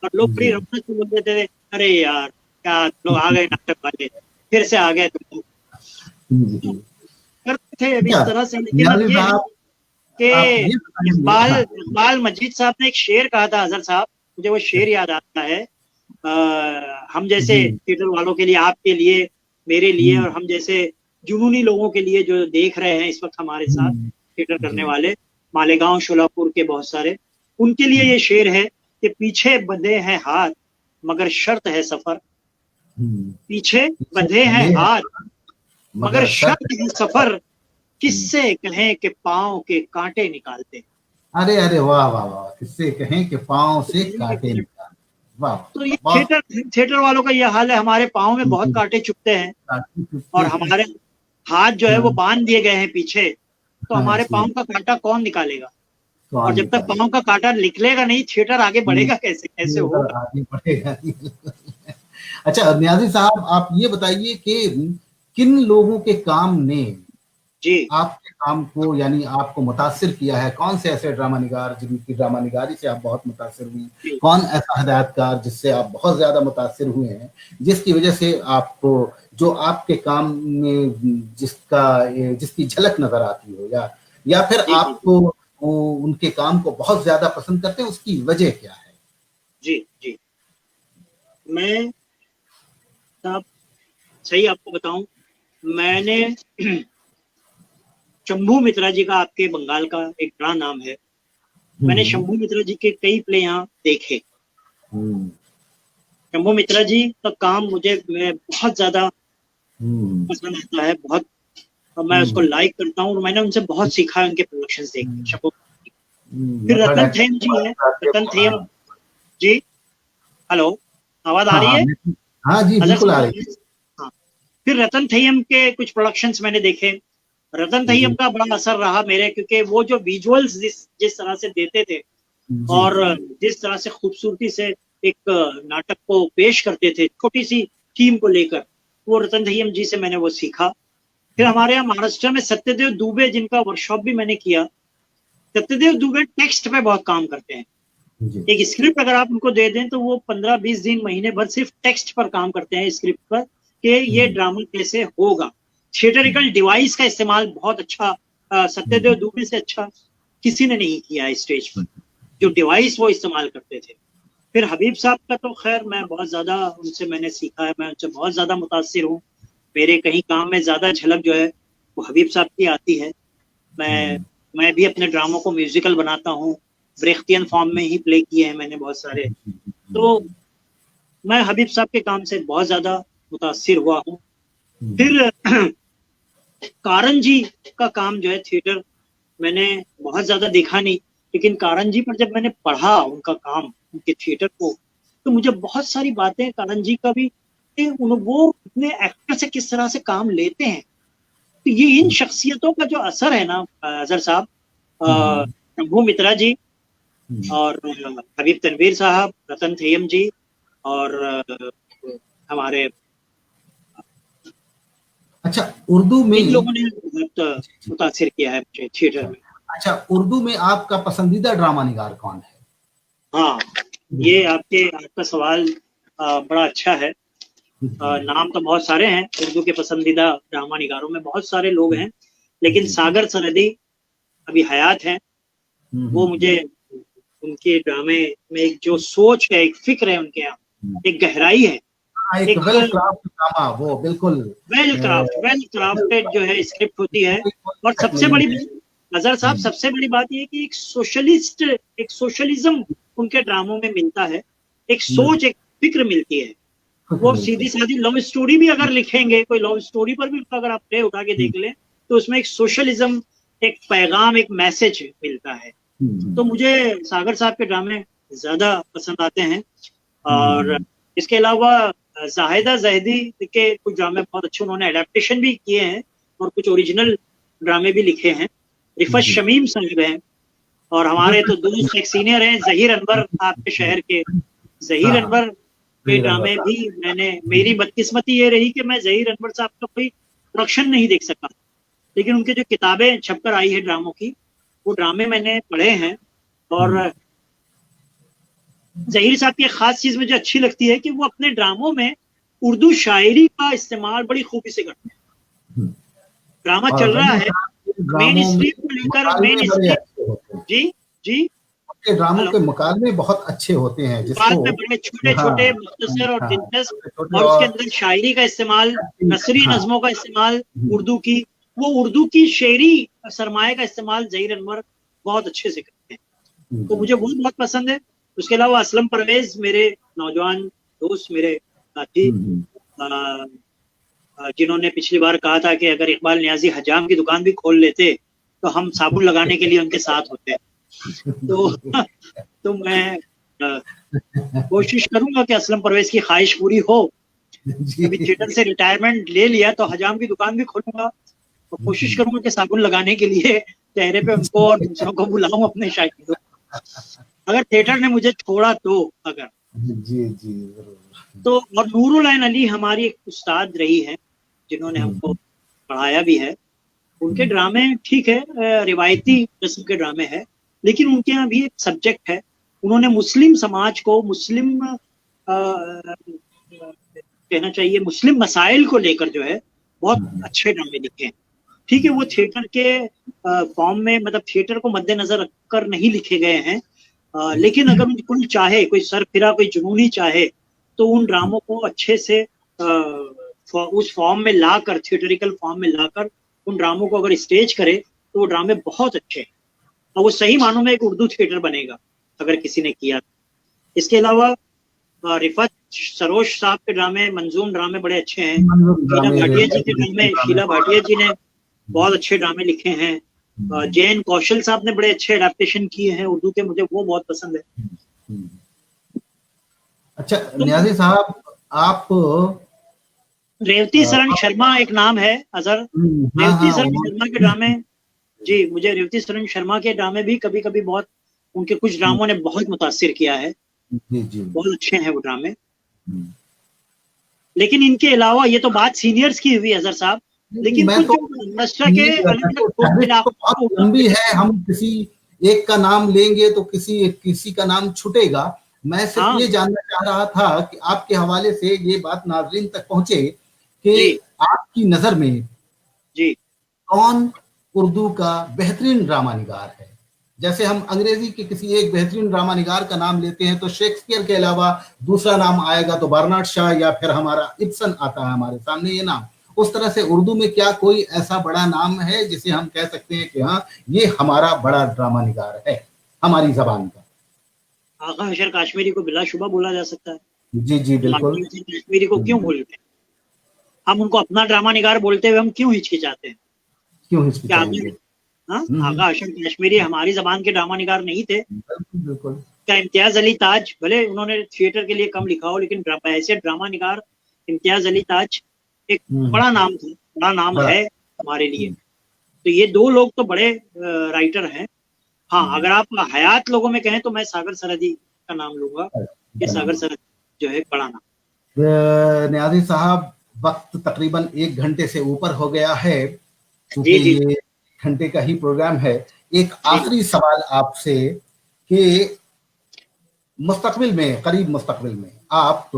और लोग बड़ी जी रफ्तार से बोलते थे, अरे यार क्या लोग आ गए नाटक वाले, फिर से आ गए तुम लोग। जी। करते थे अब अच्छा इस तरह से, लेकिन अब नियाज़ी ये है साहब आप कि ये बताइए। इकबाल हाँ इकबाल मजीद साहब ने एक शेर कहा था अजहर साहब, मुझे वो शेर याद आता है, हम जैसे जी थिएटर वालों के लिए, आपके लिए, मेरे लिए, हम्म, और हम जैसे जुनूनी लोगों के लिए जो देख रहे हैं इस वक्त हमारे साथ हम्म, थिएटर करने जी वाले, मालेगांव शोलापुर के बहुत सारे, उनके लिए ये शेर है कि पीछे बंधे हैं हाथ मगर शर्त है सफर, पीछे पीछे बंधे हैं बंधे हैं हाथ मगर मगर सर शर्त है सफर, किससे कहें कि पाँव के कांटे निकालते। अरे अरे वाह वाह वाह, किससे कहें कि पाँव से कांटे निकाल। वाह तो ये बहुत थिएटर थिएटर वालों का ये हाल है, हमारे पाँव में बहुत कांटे चुभते हैं, काफी चुपते और हैं। हमारे हाथ जो है वो हाँ बांध दिए गए हैं पीछे, तो हाँ हमारे जी पाँव का कांटा कौन निकालेगा? और कौन जब तक निकाले। पाँव का कांटा निकलेगा नहीं, थिएटर आगे बढ़ेगा कैसे, कैसे ये होगा? आगे बढ़ेगा। अच्छा नियाज़ी साहब आप ये बताइए कि किन लोगों के काम ने जी, आपके काम को यानी आपको मुतासिर किया है, कौन से ऐसे ड्रामा निगार जिनकी ड्रामा निगारी से आप बहुत मुतासिर हुई, जी, कौन ऐसा हिदायतकार जिससे आप बहुत ज्यादा मुतासिर हुए हैं, जिसकी वजह से आपको जो आपके काम में जिसकी झलक नजर आती हो, या फिर जी, जी, आपको उनके काम को बहुत ज्यादा पसंद करते हैं, उसकी वजह क्या है? जी, जी। मैं साहब सही आपको बताऊं, मैंने शंभू मित्रा जी का, आपके बंगाल का एक बड़ा नाम है, मैंने हम्म शंभू मित्रा जी के कई प्ले यहाँ देखे। हम्म शंभू मित्रा जी का काम मैं बहुत ज्यादा हम्म पसंद आता है, बहुत, और मैं उसको हम्म लाइक करता हूँ, और मैंने उनसे बहुत सीखा है, उनके प्रोडक्शंस देख के, शंभू। फिर रतन थेम जी है, रतन थेम जी। हेलो, आवाज आ रही है? हाँ जी, अजहर बिल्कुल आ साहब? रही है। हाँ। फिर रतन थय्यम के कुछ प्रोडक्शंस मैंने देखे। रतन थय्यम जी का बड़ा असर रहा मेरे, क्योंकि वो जो विजुअल्स जिस तरह से देते थे जी और जी जिस तरह से खूबसूरती से एक नाटक को पेश करते थे छोटी सी थीम को लेकर, वो रतन थय्यम जी से मैंने वो सीखा। फिर हमारे यहाँ महाराष्ट्र में सत्यदेव दुबे, जिनका वर्कशॉप भी मैंने किया। सत्यदेव दुबे टेक्स्ट पे बहुत काम करते हैं। जी एक स्क्रिप्ट अगर आप उनको दे दें तो वो 15-20 दिन, महीने भर सिर्फ टेक्स्ट पर काम करते हैं, स्क्रिप्ट पर, कि ये ड्रामा कैसे होगा। थिएटरिकल डिवाइस का इस्तेमाल बहुत अच्छा, सत्यदेव दुबे से अच्छा किसी ने नहीं किया है स्टेज पर, जो डिवाइस वो इस्तेमाल करते थे। फिर हबीब साहब का तो खैर मैं बहुत ज्यादा उनसे मैंने सीखा है, मैं उनसे बहुत ज्यादा मुतासिर हूँ। मेरे कहीं काम में ज्यादा झलक जो है वो हबीब साहब की आती है। मैं भी अपने ड्रामों को म्यूजिकल बनाता हूँ, ब्रेख्तियन फॉर्म में ही प्ले किए हैं मैंने बहुत सारे। तो मैं हबीब साहब के काम से बहुत ज्यादा मुतासिर हुआ हूँ। फिर कारण जी का काम जो है थिएटर, मैंने बहुत ज्यादा देखा नहीं, लेकिन कारण जी पर जब मैंने पढ़ा उनका काम, उनके थिएटर को, तो मुझे बहुत सारी बातें कारण जी का भी, कि वो अपने एक्टर से किस तरह से काम लेते हैं। तो ये इन शख्सियतों का जो असर है ना अजहर साहब, शंभू मित्रा जी और हबीब तनवीर साहब, रतन थय्यम जी और हमारे, अच्छा, उर्दू में इन लोगों ने बहुत मुतासिर किया है मुझे थिएटर में। अच्छा, उर्दू में आपका पसंदीदा ड्रामा निगार कौन है? हाँ, ये आपका सवाल बड़ा अच्छा है। नाम तो बहुत सारे हैं उर्दू के पसंदीदा ड्रामा निगारों में, बहुत सारे लोग हैं, लेकिन सागर सरहदी अभी हयात हैं। वो मुझे उनके ड्रामे में एक जो सोच है, एक फिक्र है उनके यहाँ, एक गहराई है, एक वेल क्राफ्ट ड्रामा, वो बिल्कुल वेल क्राफ्टेड जो है स्क्रिप्ट होती है। और सबसे बड़ी नजर साहब, सबसे बड़ी बात ये कि एक सोशलिज्म उनके ड्रामों में मिलता है, एक सोच, एक फिक्र मिलती है। वो सीधी सादी लव स्टोरी भी अगर लिखेंगे, कोई लव स्टोरी पर भी अगर आप प्ले उठा के देख लें, तो उसमें एक सोशलिज्म, एक पैगाम, एक मैसेज मिलता है। तो मुझे सागर साहब के ड्रामे ज्यादा पसंद आते हैं। और इसके अलावा जाहिदा जहदी के कुछ ड्रामे बहुत अच्छे उन्होंने एडेप्टेशन भी किए हैं और कुछ ओरिजिनल ड्रामे भी लिखे हैं। रिफत शमीम साहब हैं, और हमारे तो दोस्त एक सीनियर हैं जहीर अनवर, आपके शहर के जहीर अनवर के ड्रामे भी मैंने, मेरी बदकिस्मती ये रही कि मैं जहीर अनवर साहब का कोई प्रोडक्शन नहीं देख सका, लेकिन उनके जो किताबें छपकर आई है ड्रामों की, वो ड्रामे मैंने पढ़े हैं। और जहीर साहब की एक खास चीज मुझे अच्छी लगती है कि वो अपने ड्रामों में उर्दू शायरी का इस्तेमाल बड़ी खूबी से करते हैं। ड्रामा चल रहा है, मेन स्ट्रीम को लेकर, मेन स्ट्रीम, जी जी, के ड्रामों के मुकाबले बहुत अच्छे होते हैं, जिसको में बड़े छोटे छोटे मुख्तसर और दिलचस्प, और उसके अंदर शायरी का इस्तेमाल, नसरी नज़मों का इस्तेमाल, उर्दू की, वो उर्दू की शेरी सरमाए का इस्तेमाल जहीर अनवर बहुत अच्छे से करते हैं। तो मुझे वो बहुत पसंद है। उसके अलावा असलम परवेज, मेरे नौजवान दोस्त, मेरे साथी, जिन्होंने पिछली बार कहा था कि अगर इकबाल नियाजी हजाम की दुकान भी खोल लेते तो हम साबुन लगाने के लिए उनके साथ होते। तो मैं कोशिश करूंगा कि असलम परवेज की ख्वाहिश पूरी हो। अभी थिएटर से रिटायरमेंट ले लिया तो हजाम की दुकान भी खोलूंगा, और कोशिश करूंगा कि साबुन लगाने के लिए चेहरे पे उनको और दूसरों को बुलाऊं अपने शायद, अगर थिएटर ने मुझे छोड़ा तो। अगर जी तो, और नूरुल ऐन अली हमारी एक उस्ताद रही है जिन्होंने हमको पढ़ाया भी है। उनके ड्रामे ठीक है, रिवायती किस्म के ड्रामे है, लेकिन उनके यहाँ भी एक सब्जेक्ट है। उन्होंने मुस्लिम समाज को, मुस्लिम कहना चाहिए, मुस्लिम मसाइल को लेकर जो है बहुत अच्छे ड्रामे लिखे हैं। ठीक है, वो थिएटर के फॉर्म में, मतलब थिएटर को मद्देनजर रखकर नहीं लिखे गए हैं, लेकिन अगर कोई चाहे, कोई सरफिरा, कोई जुनूनी चाहे, तो उन ड्रामों को अच्छे से उस फॉर्म में लाकर, थिएटरिकल फॉर्म में लाकर उन ड्रामों को अगर स्टेज करे तो वो ड्रामे बहुत अच्छे हैं, और वो सही मानों में एक उर्दू थिएटर बनेगा अगर किसी ने किया। इसके अलावा रिफत सरोज साहब के ड्रामे, मंजूम ड्रामे बड़े अच्छे हैं। शीला भाटिया जी के ड्रामे, शीला भाटिया जी ने बहुत अच्छे ड्रामे लिखे हैं। जयन कौशल साहब ने बड़े अच्छे अडेप्टेशन किए हैं उर्दू के, मुझे वो बहुत पसंद है। अच्छा न्याजी साहब, आप रेवती शरण शर्मा एक नाम है अजहर। रेवती शरण शर्मा के ड्रामे, जी मुझे रेवती शरण शर्मा के ड्रामे भी कभी कभी बहुत, उनके कुछ ड्रामों ने बहुत मुतासिर किया है। जी बहुत अच्छे हैं वो ड्रामे। लेकिन इनके अलावा, ये तो बात सीनियर्स की हुई अजहर साहब, लेकिन मैं कुछ तो महाराष्ट्र के बहुत लंबी है, हम किसी एक का नाम लेंगे तो किसी का नाम छूटेगा। मैं सिर्फ ये जानना चाह रहा था कि आपके हवाले से ये बात नाज़रीन तक पहुंचे कि आपकी नजर में जी कौन उर्दू का बेहतरीन ड्रामा निगार है। जैसे हम अंग्रेजी के किसी एक बेहतरीन ड्रामा निगार का नाम लेते हैं तो शेक्सपियर के अलावा दूसरा नाम आएगा तो बर्नार्ड शॉ या फिर हमारा इब्सन आता है हमारे सामने ये नाम। उस तरह से उर्दू में क्या कोई ऐसा बड़ा नाम है जिसे हम कह सकते हैं कि हाँ ये हमारा बड़ा ड्रामा निगार है हमारी जबान का? आगा हशर काश्मीरी को बिलाशुबा बोला जा सकता है। जी जी बिल्कुल। काश्मीरी को क्यों बोलते हैं हम? उनको अपना ड्रामा निगार बोलते हुए हम क्यों हिचकिचाते हैं? क्यों हिचकिचाएंगे? आगा हशर काश्मीरी हमारी जबान के ड्रामा निगार नहीं थे? बिल्कुल। क्या इम्तियाज अली ताज, भले उन्होंने थिएटर के लिए कम लिखा हो, लेकिन ऐसे ड्रामा निगार इम्तियाज अली ताज एक बड़ा नाम था, बड़ा नाम है हमारे लिए। तो ये दो लोग तो बड़े राइटर हैं। हाँ, अगर आप हयात लोगों में कहें तो मैं सागर सरहदी का नाम लूंगा। ये सागर सरहदी जो है बड़ा नाम। न्याजी साहब, वक्त तकरीबन 1 घंटे से ऊपर हो गया है, क्योंकि ये घंटे का ही प्रोग्राम है। एक आखिरी सवाल आपसे कि मुस्तकबिल में, करीब मुस्तकबिल में आप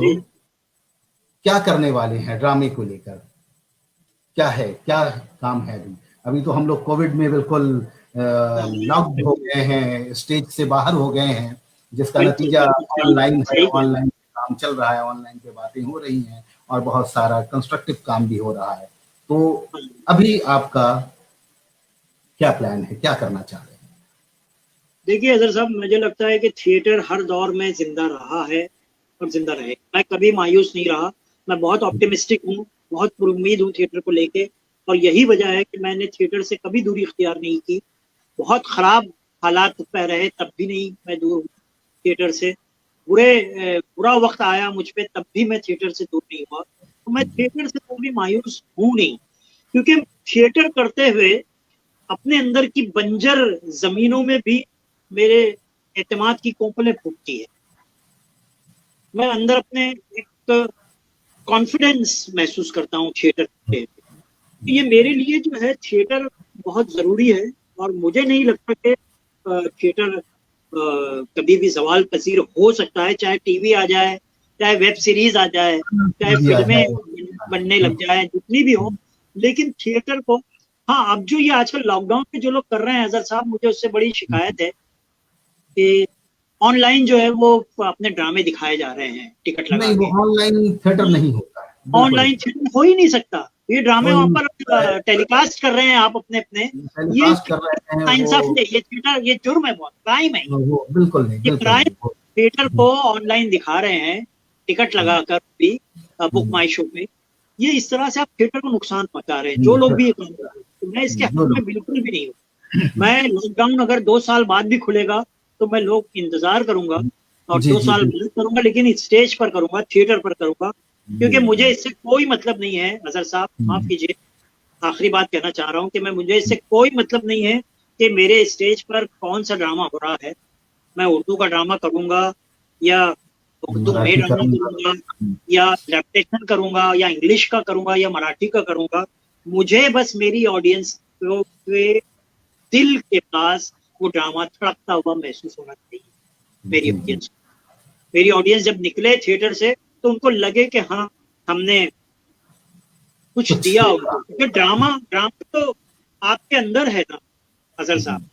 क्या करने वाले हैं ड्रामे को लेकर? क्या काम है अभी तो हम लोग कोविड में बिल्कुल लॉक्ड हो गए हैं, स्टेज से बाहर हो गए हैं, जिसका नतीजा ऑनलाइन है, ऑनलाइन काम चल रहा है, ऑनलाइन पे बातें हो रही हैं और बहुत सारा कंस्ट्रक्टिव काम भी हो रहा है। तो अभी आपका क्या प्लान है, क्या करना चाह रहे हैं? देखिए अजहर साहब, मुझे लगता है कि थिएटर हर दौर में जिंदा रहा है और जिंदा रहे। मैं कभी मायूस नहीं रहा, मैं बहुत ऑप्टिमिस्टिक हूँ, बहुत पुरुम्मीद हूँ थिएटर को लेके। और यही वजह है कि मैंने थिएटर से कभी दूरी इख्तियार नहीं की। बहुत खराब हालात पे रहे तब भी नहीं मैं दूर हूँ थिएटर से। बुरा वक्त आया मुझ पे तब भी मैं थिएटर से दूर नहीं हुआ। तो मैं थिएटर से कभी मायूस हूँ नहीं, क्योंकि थिएटर करते हुए अपने अंदर की बंजर जमीनों में भी मेरे एतमाद की कोपलें फूटती है। मैं अंदर अपने एक कॉन्फिडेंस महसूस करता हूँ थिएटर के। ये मेरे लिए जो है थिएटर बहुत जरूरी है, और मुझे नहीं लगता कि थिएटर कभी भी सवाल पसीर हो सकता है। चाहे टीवी आ जाए, चाहे वेब सीरीज आ जाए, चाहे फिल्में बनने लग जाए, जितनी भी हो, लेकिन थिएटर को, हाँ अब जो ये आजकल लॉकडाउन में जो लोग कर रहे हैं अजहर साहब, मुझे उससे बड़ी शिकायत है कि ऑनलाइन जो है वो अपने ड्रामे दिखाए जा रहे हैं टिकट लगा के। ऑनलाइन थिएटर नहीं होता है, ऑनलाइन थिएटर हो ही नहीं सकता। ये ड्रामे वहां पर टेलीकास्ट कर रहे हैं आप अपने ये इंसाफ है, ये थिएटर, ये जुर्म है, बहुत क्राइम है। बिल्कुल नहीं, क्राइम थिएटर को ऑनलाइन दिखा रहे हैं टिकट लगाकर भी बुक माई शो पे। ये इस तरह से आप थिएटर को नुकसान पहुंचा रहे हैं, जो लोग भी ये काम कर रहे हैं। तो मैं इसके हक में बिल्कुल भी नहीं हूँ। मैं लॉकडाउन अगर 2 साल बाद भी खुलेगा तो मैं लोग इंतजार करूंगा और 2 साल बाद करूंगा, लेकिन स्टेज पर करूंगा, थिएटर पर करूंगा, क्योंकि मुझे इससे कोई मतलब नहीं है। अजहर साहब माफ कीजिए, आखिरी बात कहना चाह रहा हूँ कि मुझे इससे कोई मतलब नहीं है कि मेरे स्टेज पर कौन सा ड्रामा हो रहा है। मैं उर्दू का ड्रामा करूंगा या उर्दू में ड्रामा करूंगा या एडेप्टेशन करूंगा या इंग्लिश का करूंगा या मराठी का करूंगा, मुझे बस मेरी ऑडियंस के दिल के पास वो ड्रामा धड़कता हुआ महसूस होना चाहिए। मेरी ऑडियंस जब निकले थिएटर से तो उनको लगे कि हाँ हमने कुछ दिया होगा, क्योंकि ड्रामा तो आपके अंदर है ना अजहर साहब,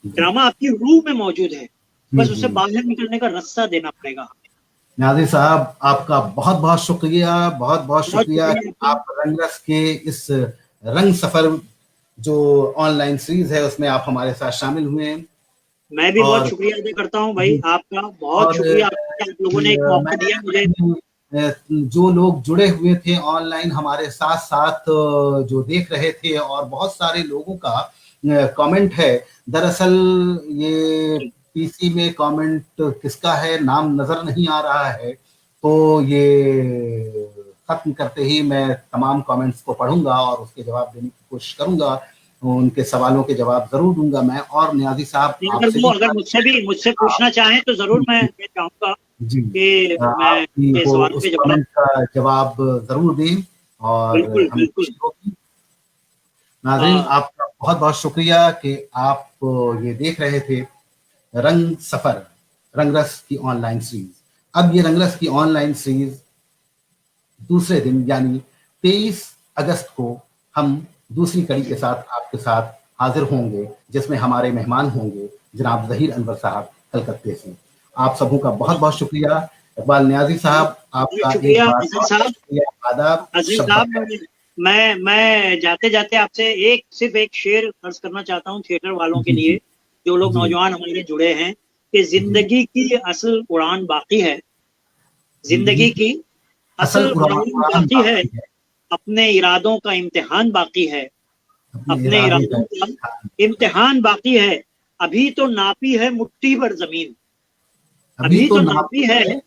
ड्रामा आपकी रूह में मौजूद है, बस उसे बाहर निकलने का रास्ता देना पड़ेगा। नाज़िर साहब, आपका बहुत बहुत शुक्रिया, बहुत बहुत शुक्रिया कि आप रंगरस के इस रंग सफर जो ऑनलाइन सीरीज है उसमें आप हमारे साथ शामिल हुए हैं। मैं भी बहुत शुक्रिया अदा करता हूं भाई आपका, बहुत शुक्रिया आप लोगों ने एक मौका दिया मुझे। जो लोग जुड़े हुए थे ऑनलाइन हमारे साथ साथ जो देख रहे थे, और बहुत सारे लोगों का कमेंट है, दरअसल ये पीसी में कमेंट किसका है नाम नजर नहीं आ रहा है, तो ये खत्म करते ही मैं तमाम कमेंट्स को पढ़ूंगा और उसके जवाब देने की कोशिश करूंगा, उनके सवालों के जवाब जरूर दूंगा मैं। और न्याजी साहब अगर वो अगर मुझसे पूछना चाहें तो जरूर मैं चाहूंगा जी कि मैं ये वो सवाल उस के जवाब कमेंट का जवाब जरूर दें और बिल्कुल हमें बिल्कुल खुशी होगी। नाज़रीन, हाँ। आपका बहुत बहुत शुक्रिया कि आप ये देख रहे थे रंग सफर, रंगरस की ऑनलाइन सीरीज। अब ये रंगरस की ऑनलाइन सीरीज दूसरे दिन यानी 23 अगस्त को हम दूसरी कड़ी के साथ आपके साथ हाजिर होंगे, जिसमें हमारे मेहमान होंगे जनाब ज़हीर अनवर साहब कलकत्ते से। आप सबों का बहुत बहुत शुक्रिया। इकबाल नियाजी साहब, आपका एक शुक्रिया बार अजीज साहब। आदाब। अजीज शब साहब, बख़ैर। मैं जाते जाते आपसे सिर्फ एक शेर अर्ज करना चाहता हूँ थिएटर वालों के जी लिए, जो लोग जी नौजवान हमारे जुड़े हैं, कि जिंदगी की असल उड़ान बाकी है, जिंदगी की असल असल उड़ान उड़ान बाकी है, बाकी है, अपने इरादों का इम्तिहान बाकी है, अपने अपने इरादों इरादों का का इम्तिहान बाकी है, अभी तो नापी है मुट्ठी भर जमीन, अभी अभी तो तो नापी नापी है है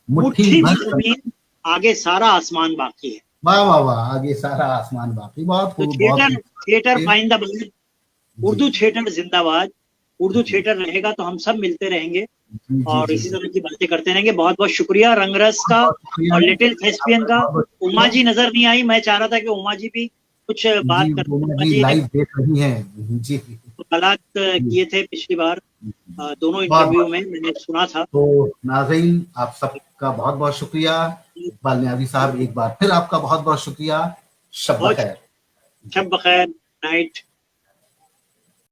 मुट्ठी मुट्ठी भर भर। जमीन, आगे सारा आसमान बाकी है। वाह वाह वाह, आगे सारा आसमान बाकी। बहुत तो खूब, बहुत थिएटर थिएटर खूब। पाइंदाबाद, जी उर्दू थिएटर जिंदाबाद। उर्दू जी थिएटर रहेगा तो हम सब मिलते रहेंगे जी जी और जी इसी जी। तरह की बातें करते रहेंगे। बहुत बहुत शुक्रिया रंगरस बहुत का बहुत शुक्रिया और लिटिल आपका, थेस्पियन का। बहुत बहुत उमा शुक्रिया। जी नजर नहीं आई, मैं चाह रहा था कि उमा जी भी कुछ जी, बात करें। वो उमा भी जी ने लाइव देख रही हैं। जी कलात जी। किए थे पिछली बार, दोनों बहुत इंटरव्यू में मैंने सुना था। तो नाज़रीन, आप सबका बहुत बहुत शुक्रिया। इकबाल नियाज़ी साहब, एक बार फिर आपका बहुत बहुत शुक्रिया। शब बहुत बखैर। शब बखैर, नाइट।